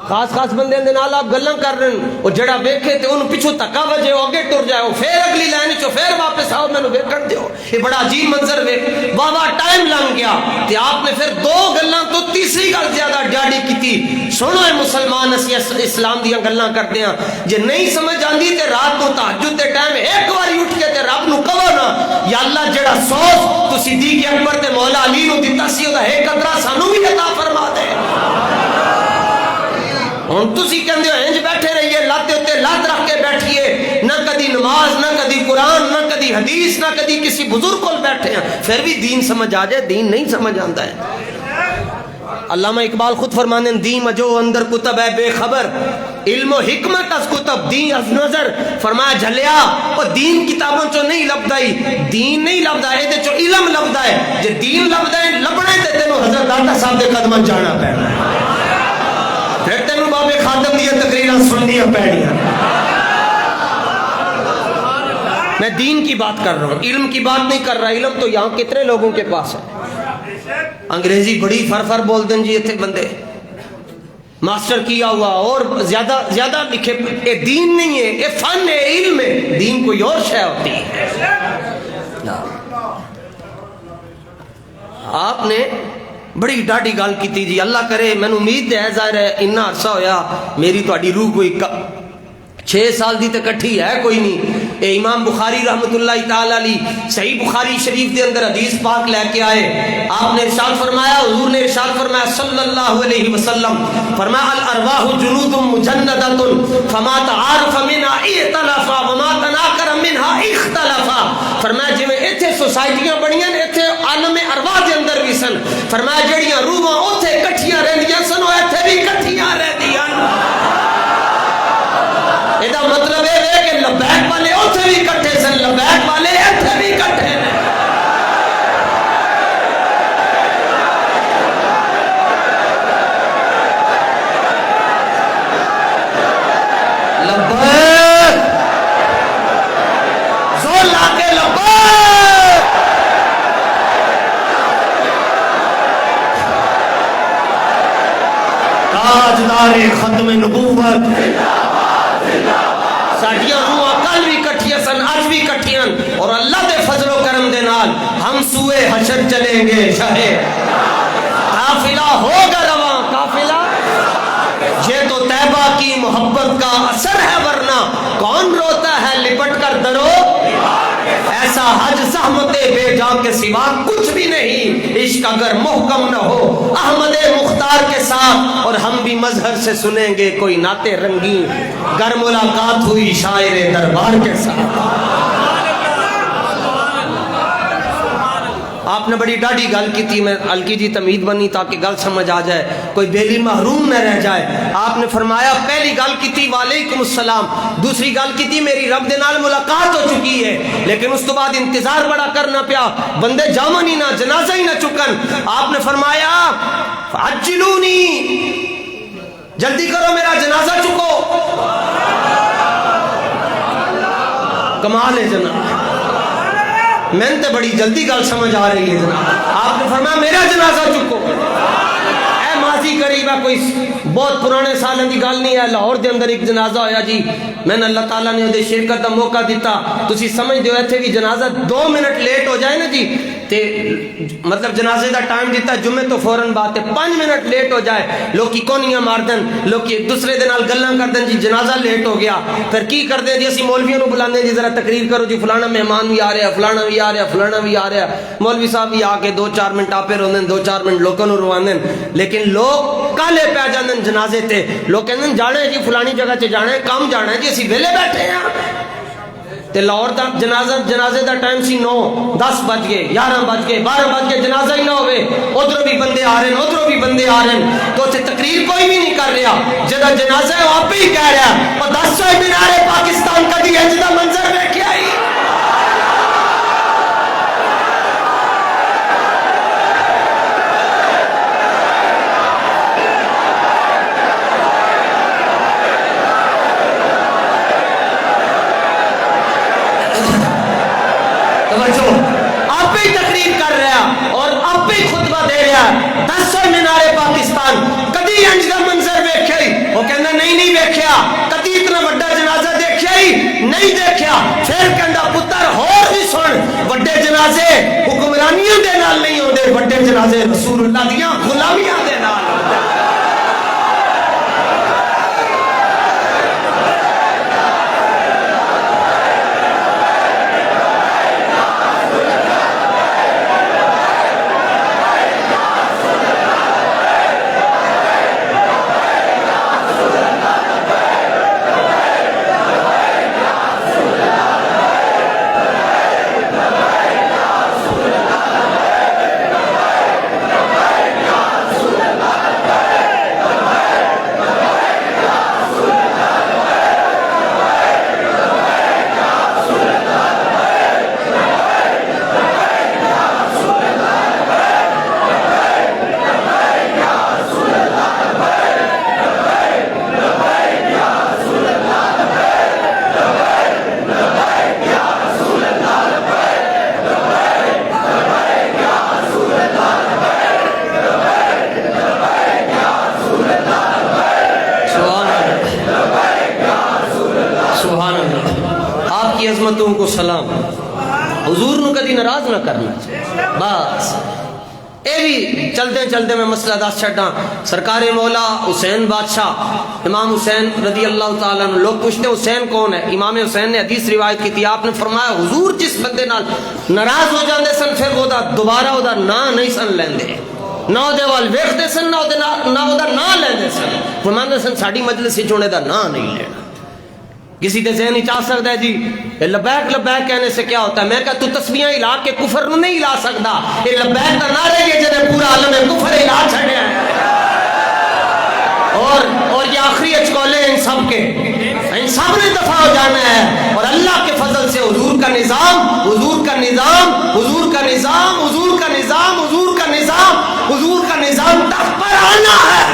خاص بندے دے نال آپ گلاں کر رہے ہیں، وہ جڑا ویکھے تے انہوں پیچھوں تکا وجے وہ اگے ٹر جائے، پھر اگلی لائن چو پھر واپس آؤ مینوں ویکھن دیو، یہ بڑا عجیب منظر ویکھ واہ ٹائم لنگ گیا تے آپ نے پھر دو گلاں تو تیسری گل زیادہ ڈاڑی کیتی۔ سنو اے مسلمان، اسی اسلام دیاں گلاں کرتے ہیں، جے نہیں سمجھ آندی تے رات نو تہجد دے ٹائم ایک واری اٹھ کے تے رب نو کہو نا یا اللہ جڑا سوز تو صدیق اکبر تے مولا علی نو دتا سی او دا ایک قطرہ سانو بھی عطا فرما دے۔ ہن تسی کہندے ہو انج بیٹھے رہیے، لات تے لات رکھ کے بیٹھیے، نہ کدی نماز، نہ کدی قرآن، نہ کدی حدیث، نہ کدی کسی بزرگ کو بیٹھے ہیں، پھر بھی دین سمجھ آ جائے؟ دین نہیں سمجھ آندا ہے۔ علامہ اقبال خود فرمانے دین مجو اندر کتب ہے بے خبر، علم و حکمت از کتب دین از نظر، فرمایا جھلیا وہ دین کتابوں چو نہیں لبدائی، دین نہیں لبدا ہے دے چو علم لبدا ہے، جے دین لبدا ہے لبنا ہے تے تینوں حضرت داتا صاحب دے قدماں جانا پینا ہے، پھر تینوں بابے خاتم دیا تقریریں سننیاں پیڑیاں۔ میں دین کی بات کر رہا ہوں، علم کی بات نہیں کر رہا۔ علم تو یہاں کتنے لوگوں کے پاس ہے، انگریزی بڑی فر بول دیں جی اتنے بندے، ماسٹر کیا ہوا اور زیادہ لکھے، یہ دین نہیں ہے، یہ فن ہے، علم ہے، دین کوئی اور شے ہوتی ہے۔ آپ نے بڑی ڈاڈی گل کی تھی جی، اللہ کرے میں امید ہے ظاہر ہے اتنا عرصہ ہویا میری تہاڈی روح کوئی 6 سال دی تے کٹھی ہے کوئی نہیں۔ اے امام بخاری رحمت اللہ تعالی علیہ صحیح بخاری شریف دے اندر حدیث پاک لے کے آئے، آپ نے ارشاد فرمایا، حضور نے ارشاد فرمایا صلی اللہ علیہ وسلم، فرمایا الارواح جنود مجندۃ فما تعارف منها ائتلف وما تناکر منها اختلف، فرمایا جویں ایتھے سوسائٹیاں بنیاں نے ایتھے عالم ارواح دے اندر بھی سن، فرمایا جڑیاں روحاں اوتھے کٹھیاں رہندیاں سن او ایتھے بھی کٹھیاں رہندیاں۔ ایدا مطلب ہے کہ لبیک والے اوتھے بھی کٹھے سن، لبیک والے ایتھے بھی کٹھے ہیں۔ لبیک زور لا کے لبیک، تاجدار ختم نبوت، ساڈیاں روحاں کل بھی کٹھیاں سن، اج بھی کٹھیاں، اور اللہ دے فضل و کرم دے نال ہم سوئے حشر چلیں گے شاہے، قافلہ ہوگا رواں، قافلہ یہ تو طیبہ کی محبت کا اثر ہے، ورنہ کون روتا ہے لپٹ کر درو، ایسا حج زحمت بے جا کے سوا کچھ بھی نہیں۔ عشق اگر محکم نہ ہو احمد مختار کے ساتھ، اور ہم بھی مظہر سے سنیں گے کوئی نعت رنگین، گر ملاقات ہوئی شاعر دربار کے ساتھ۔ آپ نے بڑی ڈاڈی گل کی تھی، میں ہلکی جی تمہید بنی تاکہ گل سمجھ آ جائے، کوئی بیلی محروم نہ رہ جائے۔ آپ نے فرمایا پہلی گل کی تھی وعلیکم السلام، دوسری گل کی تھی میری رب دے نال ملاقات ہو چکی ہے، لیکن اس تو بعد انتظار بڑا کرنا پیا، بندے جامن ہی نہ، جنازہ ہی نہ چکن۔ آپ نے فرمایا فعجلونی، جلدی کرو میرا جنازہ چکو۔ کمال ہے جناب، میں نے بڑی جلدی گل سمجھ آ رہی ہے جناب۔ آپ نے فرمایا میرا جنازہ چکو۔ اے ماضی قریب ہے، کوئی بہت پرانے سالوں کی گل نہیں ہے، لاہور دے اندر ایک جنازہ ہویا جی، میں نے اللہ تعالیٰ نے وہ شرکت کا موقع دیتا۔ تسی سمجھ دیو ایتھے بھی جنازہ 2 منٹ لیٹ ہو جائے نا جی تے مطلب جنازے دا ٹائم دیتا جمعے تو فوراً بات ہے، 5 منٹ لیٹ ہو جائے لوکی کونیاں مار دن، لوکی ایک دوسرے دے نال گلاں کر دن جی جنازہ لیٹ ہو گیا، پھر کی کر دیں جی اسی مولویوں نو بلاندے جی ذرا تقریر کرو جی فلانا مہمان بھی آ رہا ہے، فلانا بھی آ رہا ہے، فلانا بھی آ رہا ہے، مولوی صاحب بھی آ کے 2-4 منٹ آپے روندن، 2-4 منٹ لوکاں نو رواندن، لیکن لوگ کالے پہ جاندن جنازے تے، لوگ کہندن جانا ہے جی فلانی جگہ تے جانا ہے، کام جانا ہے جی اسی ویلے بیٹھے ہیں۔ تے لاہور دا جنازے دا ٹائم سی 9-10 بج گئے، 11 بج گئے، 12 بج گئے، جنازہ ہی نہ ہوئے، ادھر بھی بندے آ رہے ہیں، ادھر بھی بندے آ رہے ہیں، تو تے تقریر کوئی بھی نہیں کر رہا، جدا جنازہ ہے وہ آپ ہی کہہ رہا ہے، اور 10 مینار پاکستان کا دی ہے جدا منظر دیکھے آئی۔ آپ ہی تقریر کر رہا اور آپ ہی خطبہ دے رہا، 10 مینار پاکستان کدی انج دا منظر ویکھیا ہی؟ وہ کہندا نہیں ویکھیا، کدی اتنا بڑا جنازہ دیکھیا ہی نہیں دیکھیا۔ پھر کہندا پتر ہور بھی سن، بڑے جنازے حکمرانیاں دے نال نہیں ہوندے، بڑے جنازے رسول اللہ دیاں غلامیاں دے نال ہوندے۔ عظمتوں کو سلام، حضور نو کدی ناراض نہ کرنا چاہیے۔ بس اے بھی چلتے چلتے میں مسئلہ دس چھڑا، سرکار مولا حسین بادشاہ امام حسین رضی اللہ تعالیٰ عنہ، لوگ پوچھتے حسین کون ہے؟ امام حسین نے حدیث روایت کی تھی، آپ نے فرمایا حضور جس بندے نال ناراض ہو جاندے سن پھر وہ دوبارہ وہ نام نہیں سن لیندے، نہ وہ وال ویکھدے سن، نہ وہ نام لیندے سن، فرماندے سن ساڈی مجلس وچ ہونے دا نام نہیں لینا۔ کسی کے ذہن چاہ سکتا ہے جی لبیک لبیک کہنے سے کیا ہوتا ہے؟ میں کہا تو تسبیحاں ہلا کے کفر نہیں ہلا سکتا، یہ لبیک کا نعرہ ہے جنہیں پورا عالم کفر ہلا چھڑیا ہے۔ اور یہ آخری اچکولے ان سب کے، ان سب نے دفاع ہو جانا ہے، اور اللہ کے فضل سے حضور کا نظام، حضور کا نظام، حضور کا نظام، حضور کا نظام، حضور کا نظام، حضور کا نظام تخت پر آنا ہے۔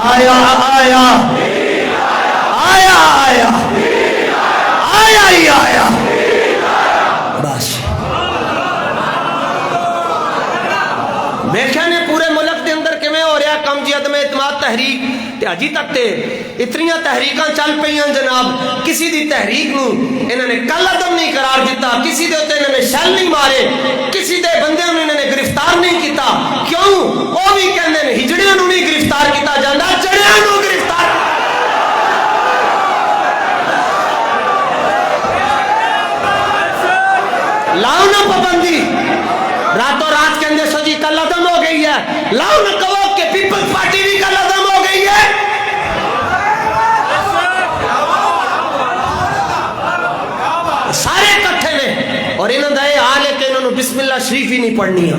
آیا آیا آیا آیا آیا ہی آیا، بس دیکھیں نے پورے ملک کے اندر کیویں ہو رہا کم جی عدم اعتماد تحریک، تے اجی تک تے اتنیاں تحریکاں چل پئیاں جناب، کسی دی تحریک نو انہوں نے کل عدم نہیں قرار دیتا، کسی دے اوتے انہوں نے شل نہیں مارے، کسی دے بندے نو انہوں نے گرفتار نہیں کیتا. کیوں؟ وہ بھی کہندے نے ہجڑیاں نو نہیں گرفتار کیتا جاندا، چڑیاں نو گرفتار. لاؤ نہ پابندی، راتوں رات کہندے سو جی کل عدم ہو گئی ہے، لاؤ نہ کہو کہ پیپلز پارٹی بھی کل عدم ہو گئی ہے. سارے کٹھے نے اور انہوں نے یہ حال ہے کہ انہوں نے بسم اللہ شریف ہی نہیں پڑھنی ہے.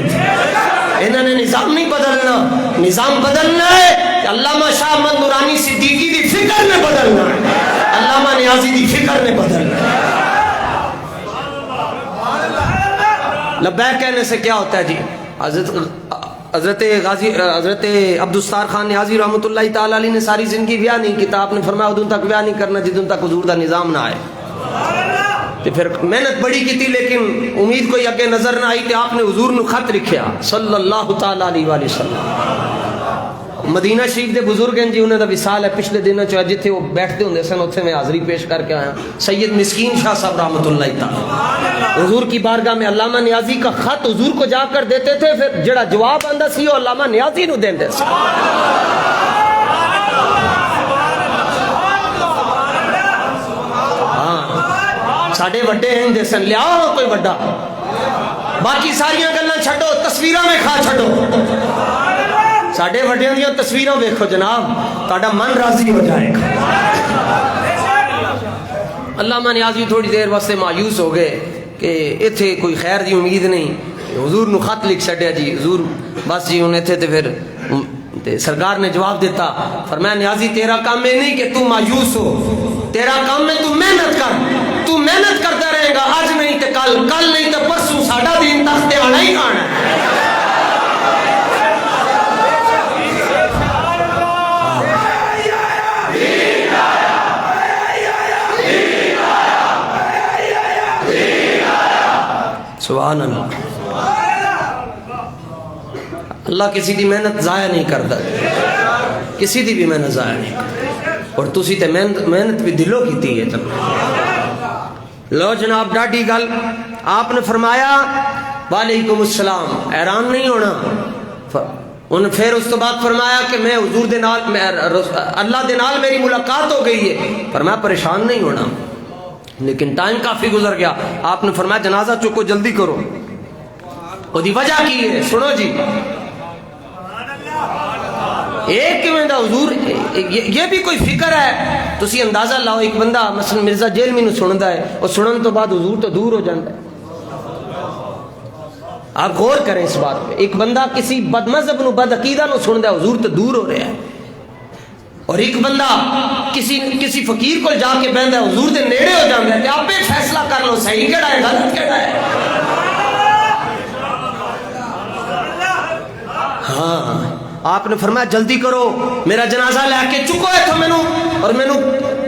انہوں نے نظام نہیں بدلنا، نظام بدلنا ہے کہ علامہ شاہ احمد نورانی صدیقی دی فکر میں بدلنا ہے، علامہ نیازی دی فکر میں بدلنا ہے. لبیک کہنے سے کیا ہوتا ہے جی؟ حضرت عبدالستار خان نیازی رحمۃ اللہ تعالی علیہ نے ساری زندگی بیاہ نہیں کیتا. آپ نے فرمایا ادوں تک بیاہ نہیں کرنا جدوں تک حضور دا نظام نہ آئے. تو پھر محنت بڑی کی تھی لیکن امید کوئی اگے نظر نہ آئی تو آپ نے حضور نو خط لکھیا صلی اللہ تعالی علیہ وآلہ وسلم. مدینہ شریف دے بزرگ ہیں جی، انہوں دا وصال ہے پچھلے دنوں چ جتھے وہ بیٹھتے ہوندے سن اتھے میں حاضری پیش کر کے آیا. سید مسکین شاہ صاحب رحمۃ اللہ تعالی حضور کی بارگاہ میں علامہ نیازی کا خط حضور کو جا کر دیتے تھے، پھر جڑا جواب آندا سی وہ علامہ نیازی نو دیندے سی. ساڈے وڈے ہیں دے سن، لیاؤ کوئی وڈا، باقی ساریاں گلاں چھڈو، تصویراں میں کھا چھڈو. ساڈے وڈیاں دیاں تصویراں ویکھو جناب، تہاڈا من راضی ہو جائے گا. علامہ نیازی تھوڑی دیر واسطے مایوس ہو گئے کہ ایتھے کوئی خیر دی امید نہیں. حضور نو خط لکھ چھڈیا جی، حضور بس جی ہن ایتھے تے پھر سرکار نے جواب دیتا، فرمایا نیازی تیرا کام ہے نہیں کہ تو مایوس ہو، تیرا کام ہے تو محنت کر. تو محنت کرتا رہے گا، آج نہیں تو کل، کل نہیں تو پرسوں ساڈا دین تخت آنا ہی آنا ہے. سبحان اللہ. اللہ کسی دی محنت ضائع نہیں کرتا، کسی دی بھی محنت ضائع نہیں کرتا. اور تسی تے محنت بھی دلوں کی تھی ہے. لو جناب ڈاڈی گل آپ نے فرمایا وعلیکم السلام، حیران نہیں ہونا. پھر اس تو بعد فرمایا کہ میں حضور دے نال اللہ دے نال میری ملاقات ہو گئی ہے. فرمایا پریشان نہیں ہونا، لیکن ٹائم کافی گزر گیا. آپ نے فرمایا جنازہ چکو جلدی کرو. وہ دی وجہ کی ہے سنو جی. ایک کیویں دا حضور، یہ بھی کوئی فکر ہے. تسی اندازہ لاؤ، ایک بندہ مثلا مرزا جیلمی نو سندا ہے اور سنن تو بعد حضور تو دور ہو جاتا ہے. آپ غور کریں اس بات پہ. ایک بندہ کسی بد مذہب نو بد عقیدہ نو سندا ہے، حضور تو دور ہو رہا ہے. اور ایک بندہ کسی فقیر کو جا کے بہندا ہے، حضور دے نیڑے ہو جاتا ہے. تے آپ ہی فیصلہ کر لو صحیح کیڑا ہے غلط کیڑا ہے. ہاں آپ نے فرمایا جلدی کرو، میرا جنازہ لے کے چکو ہے تو مینوں، اور مینوں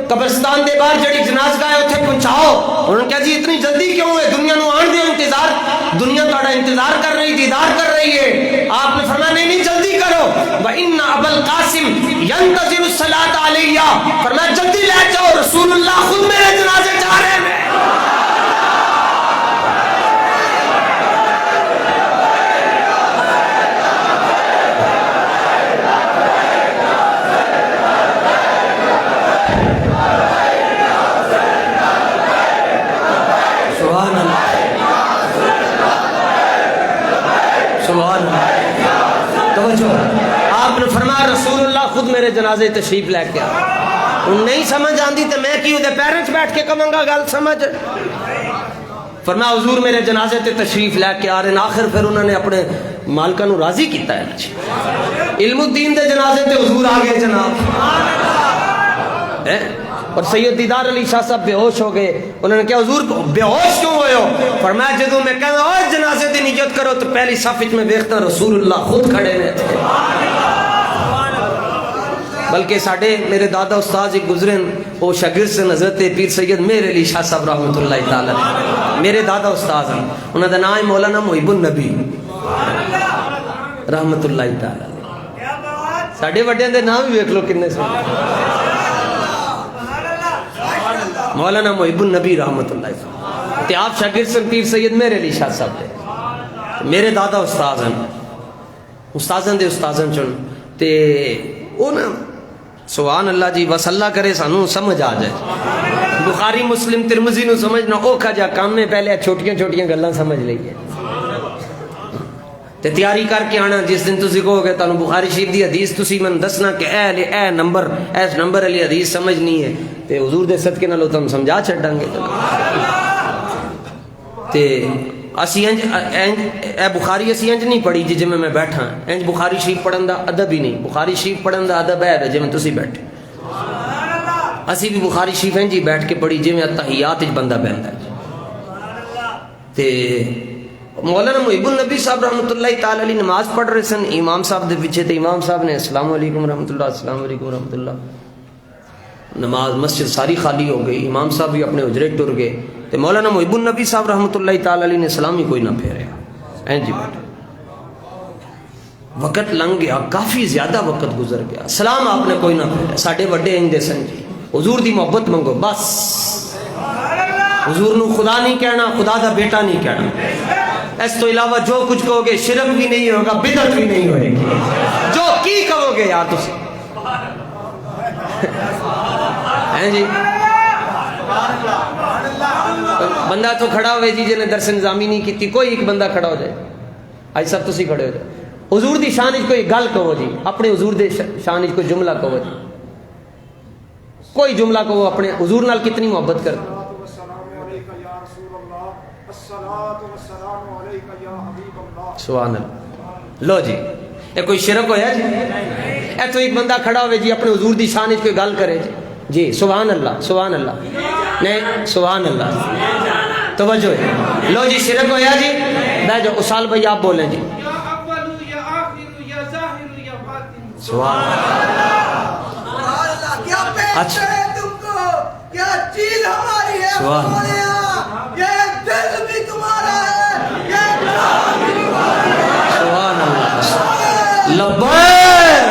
قبرستان دے باہر جڑی جنازگاہ ہے اوتھے پہنچاؤ. انہوں نے کہا جی اتنی جلدی کیوں ہے، دنیا نو آن دیو انتظار، دنیا تہاڈا انتظار کر رہی، دیدار کر رہی ہے. آپ نے فرمایا نہیں نہیں جلدی کرو. وَإِنَّ أَبَا الْقَاسِمِ يَنْتَظِرُ الصَّلَاةَ عَلَيَّ، فرمایا جلدی لے جاؤ، رسول اللہ خود میرے جنازے جا رہے ہیں. آپ نے فرمایا رسول اللہ خود میرے جنازے تشریف لے کے آ. نہیں سمجھ آندی تو میں کیوں دے پیرنٹس بیٹھ کے کہوں گا گل سمجھ. فرمایا حضور میرے جنازے تے تشریف لے کے آ رہے ہیں. آخر پھر انہوں نے اپنے مالکہ نو راضی کیتا ہے. علم الدین دے جنازے تے حضور آ گئے جناب. اور سید دیدار علی شاہ صاحب بے ہوش ہو گئے. انہوں نے کہا حضور بے ہوش کیوں ہوئے ہو؟ فرمایا جدوں میں کہنا اوے جنازے دی نیت کرو تو پہلی صف وچ میں دیکھتا رسول اللہ خود کھڑے نے. بلکہ ساڈے میرے دادا استاد ایک گزرے وہ شاگرد سے حضرت پیر سید مہر علی شاہ صاحب رحمۃ اللہ تعالی میرے دادا استاد ہیں. انہوں کا نام ہے مولانا محب النبی رحمۃ اللہ تعالی. ساڈے وڈیاں دے نام بھی ویکھ لو کنے سونے. مولانا محب النبی رحمت اللہ علیہ. تے آپ شاگرد سن پیر سید میرے علی شاہ صاحب دے. میرے دادا استاد ہیں, استاذاں دے استاذاں چن. تے او نا سبحان اللہ جی, بس اللہ کرے سانو سمجھ آ جائے. بخاری مسلم ترمذی نو سمجھنا اوکھا جا کام ہے, پہلے چھوٹیاں چھوٹیاں گلاں سمجھ لئیے تے تیاری کر کے آنا. جس دن تسی کہو گے تانوں بخاری شریف دی حدیث تسی من دسنا کہ اے نمبر اس نمبر علی حدیث سمجھنی ہے, تے حضور دے صدقے نال تم سمجھا چھڈاں گے. تے اسی انج اے بخاری اسی انج نہیں پڑھی جی میں بیٹھا انج بخاری شریف پڑھن دا ادب ہی نہیں. بخاری شریف پڑھن دا ادب ہے جی میں تسی بیٹھے. اسی بھی بخاری شریف انج ہی بیٹھ کے پڑھی جی میں تحیات وچ بندہ بہندا ہے. تے مولانا محب النبی صاحب رحمۃ اللہ تعالی علیہ نماز پڑھ رہے سن امام صاحب دے پیچھے. تے امام صاحب نے السلام علیکم رحمۃ اللہ, السلام علیکم رحمۃ اللہ. نماز مسجد ساری خالی ہو گئی, امام صاحب بھی اپنے حجرے ٹر گئے. تے مولانا محب النبی صاحب رحمۃ اللہ تعالی علیہ نے سلام ہی کوئی نہ پھیریا. این جی بیٹھے وقت لنگ گیا, کافی زیادہ وقت گزر گیا, سلام آپ نے کوئی نہ پھیریا. ساڈے وڈے ان دے سن جی, حضور دی محبت منگو بس. حضور نو خدا نہیں کہنا, خدا دا بیٹا نہیں کہنا. اس تو علاوہ جو کچھ کہو گے شرک بھی نہیں ہوگا, بدعت بھی نہیں ہوئے گی. جو کی کہو گے یار تسی ہیں جی. بندہ تو کھڑا ہوئے جی جنہیں درس نظامی نہیں کیتی, کوئی ایک بندہ کھڑا ہو جائے. آج سب تسی کھڑے ہو جائے. حضور دی شان وچ کوئی گل کہو جی, اپنے حضور دے شان وچ کوئی جملہ کہو جی, کوئی جملہ کہو اپنے حضور نال کتنی محبت کرتے. سبحان اللہ. لو جی یہ کوئی شرک ہویا جی؟ اے تو ایک بندہ کھڑا ہوئے جی اپنے حضور دی شان وچ کوئی گل کرے جی سبحان اللہ سبحان اللہ, نہیں سبحان اللہ, توجہ ہے. لو جی شرک ہویا جی. بیٹھ جاؤ اسال بھائی آپ بولیں جی. سبحان اللہ. کیا پیش ہے تم کو, کیا چیز ہماری ہے ہمارے یہاں, یہ دل بھی تمہارا ہے, یہ جان بھی تمہارا ہے. سبحان اللہ. لبیک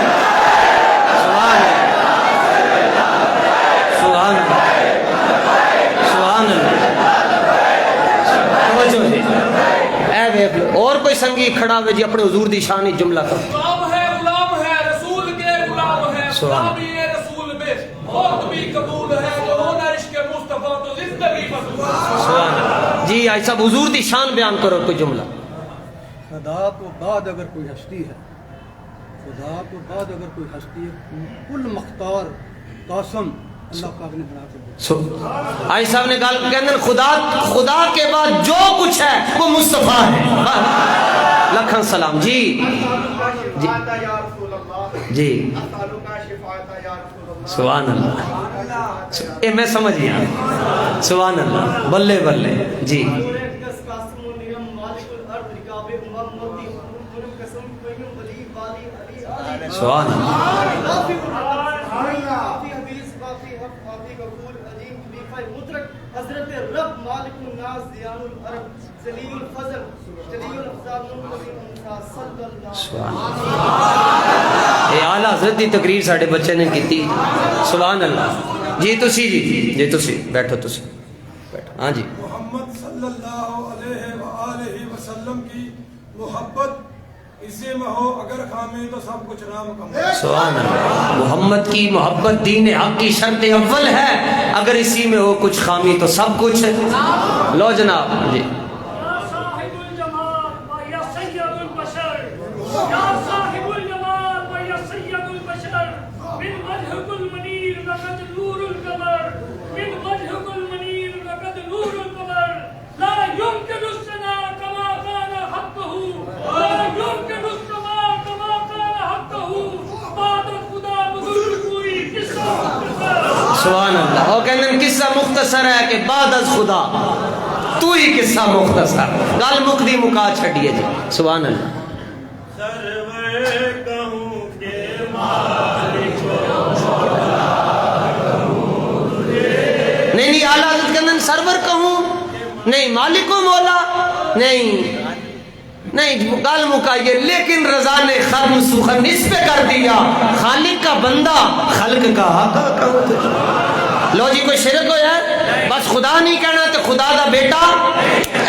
سبحان سبحان سبحان اللہ. توجہ جی اے دیکھ لو اور کوئی سنگی کھڑا ہوئے جی اپنے حضور دی شان وچ جملہ کرو. غلام ہے رسول کے غلام ہے, غلامی ہے رسول میں موت بھی قبول ہے, جو ہونا عشق مصطفیٰ تو زندگی مقبول. سبحان اللہ. جی آج صاحب حضور دی شان بیان کرو کوئی جملہ. خدا کو بعد اگر کوئی ہستی ہے, خدا کو بعد اگر کوئی ہستی ہے, کل مختار قاسم اللہ پاک نے بنا کے دیا. آج صاحب نے گل کہنے خدا کے بعد جو کچھ ہے وہ مصطفیٰ ہے. لکھن سلام جی جی جی سبحان اللہ. اے میں سمجھ گیا سبحان اللہ. بلے بلے جی سبحان اللہ. حضرت رب مالک الناس دیان العرب ذلیل الفضل جلیل الافضال سبحان اللہ. اے اعلیٰ حضرت دی تقریر ساڑھے بچے نے کیتی. سبحان اللہ. جی تسی جی تسی بیٹھو تسی بیٹھو. ہاں جی. محمد صلی اللہ علیہ وآلہ وسلم کی محبت اسی میں ہو, اگر خامی تو سب کچھ نام کم. سبحان اللہ. محمد کی محبت دین حق کی شرط اول ہے, اگر اسی میں ہو کچھ خامی تو سب کچھ. لو جناب جی. سبحان اللہ. اور کہنے قصہ مختصر ہے کہ بعد از خدا تو ہی قصہ مختصر, گل مکدی مکا چھڑیے جی. سبحان اللہ. نہیں اعلیٰ حضرت کہنے سرور کہوں نہیں, مالک و مولا نہیں نہیں گل مکائیے، لیکن رضا نے ختم سخن اس پہ کر دیا، خالق کا بندہ خلق کا آقا۔ لو جی کوئی شرک ہویا ہے؟ بس خدا نہیں کہنا تو خدا دا بیٹا،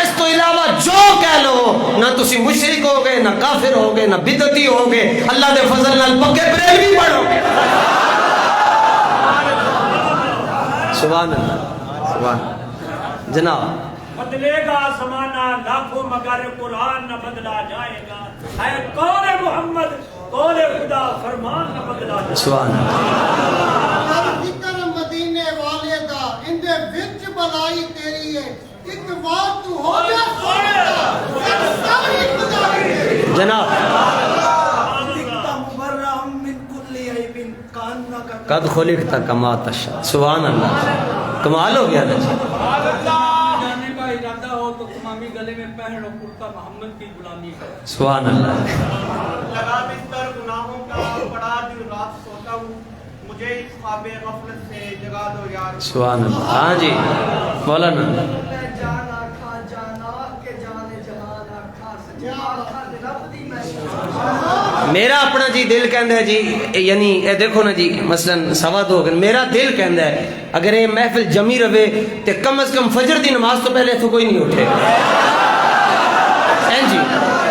اس تو علاوہ جو کہہ لو، نہ تسی مشرک ہو گئے، نہ کافر ہو گئے، نہ بدعتی ہو گئے، اللہ دے فضل نال پکے بریلوی پڑھو گے۔ سبحان اللہ، سبحان اللہ۔ جناب بدلے گا زمانہ لاکھوں مگر قرآن نہ بدلا جائے گا، اے قول محمد قول خدا فرمان نہ بدلا جائے گا۔ سبحان اللہ۔ ذکر مدینے والے دا اندے وچ بلائی تیری ہے، ایک بار تو ہو جا سونا پھر ساری خدا ہے۔ جناب قد خلقت کما تشاء، سبحان اللہ، کمال ہو گیا نا جی۔ جانے کا ارادہ ہو تو تمامی گلے میں پہن و کرتا محمد کی غلامی کرو۔ سبحان اللہ۔ لگا بستر گناہوں کا پڑا دن رات سوتا ہوں، مجھے اس خواب غفلت سے جگا دو یار۔ سبحان اللہ۔ ہاں جی مولانا۔ جانا کھا جانا کہ جانے جہانا کھا سجا کھا رب دی میں میرا اپنا جی دل کہندا ہے جی، یعنی اے دیکھو نا جی مثلا سوا دو گھنٹے، میرا دل کہندا ہے اگر یہ محفل جمی رہے تے کم از کم فجر دی نماز تو پہلے تو کوئی نہیں اٹھے گا۔ جی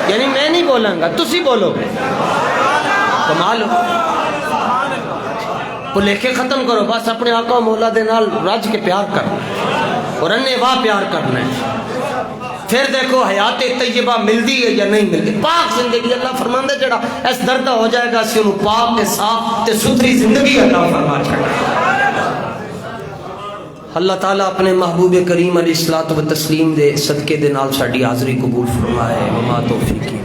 یعنی میں نہیں بولاں گا، تسی بولو گے، کمال ہو۔ بھلیکے ختم کرو، بس اپنے آقا و مولا دے نال رج کے پیار کر اور انے واہ پیار کرنا ہے، پھر دیکھو حیات طیبہ ملدی ہے یا نہیں ملدی۔ پاک زندگی اللہ فرماندا ہے جڑا اس دردہ ہو جائے گا اسی انہوں پاک تے صاف تے ستھری زندگی عطا فرما چھڑا۔ اللہ تعالیٰ اپنے محبوب کریم علیہ الصلوۃ والتسلیم دے صدقے دے نال ساڈی حاضری قبول فرمائے۔ وما توفیقی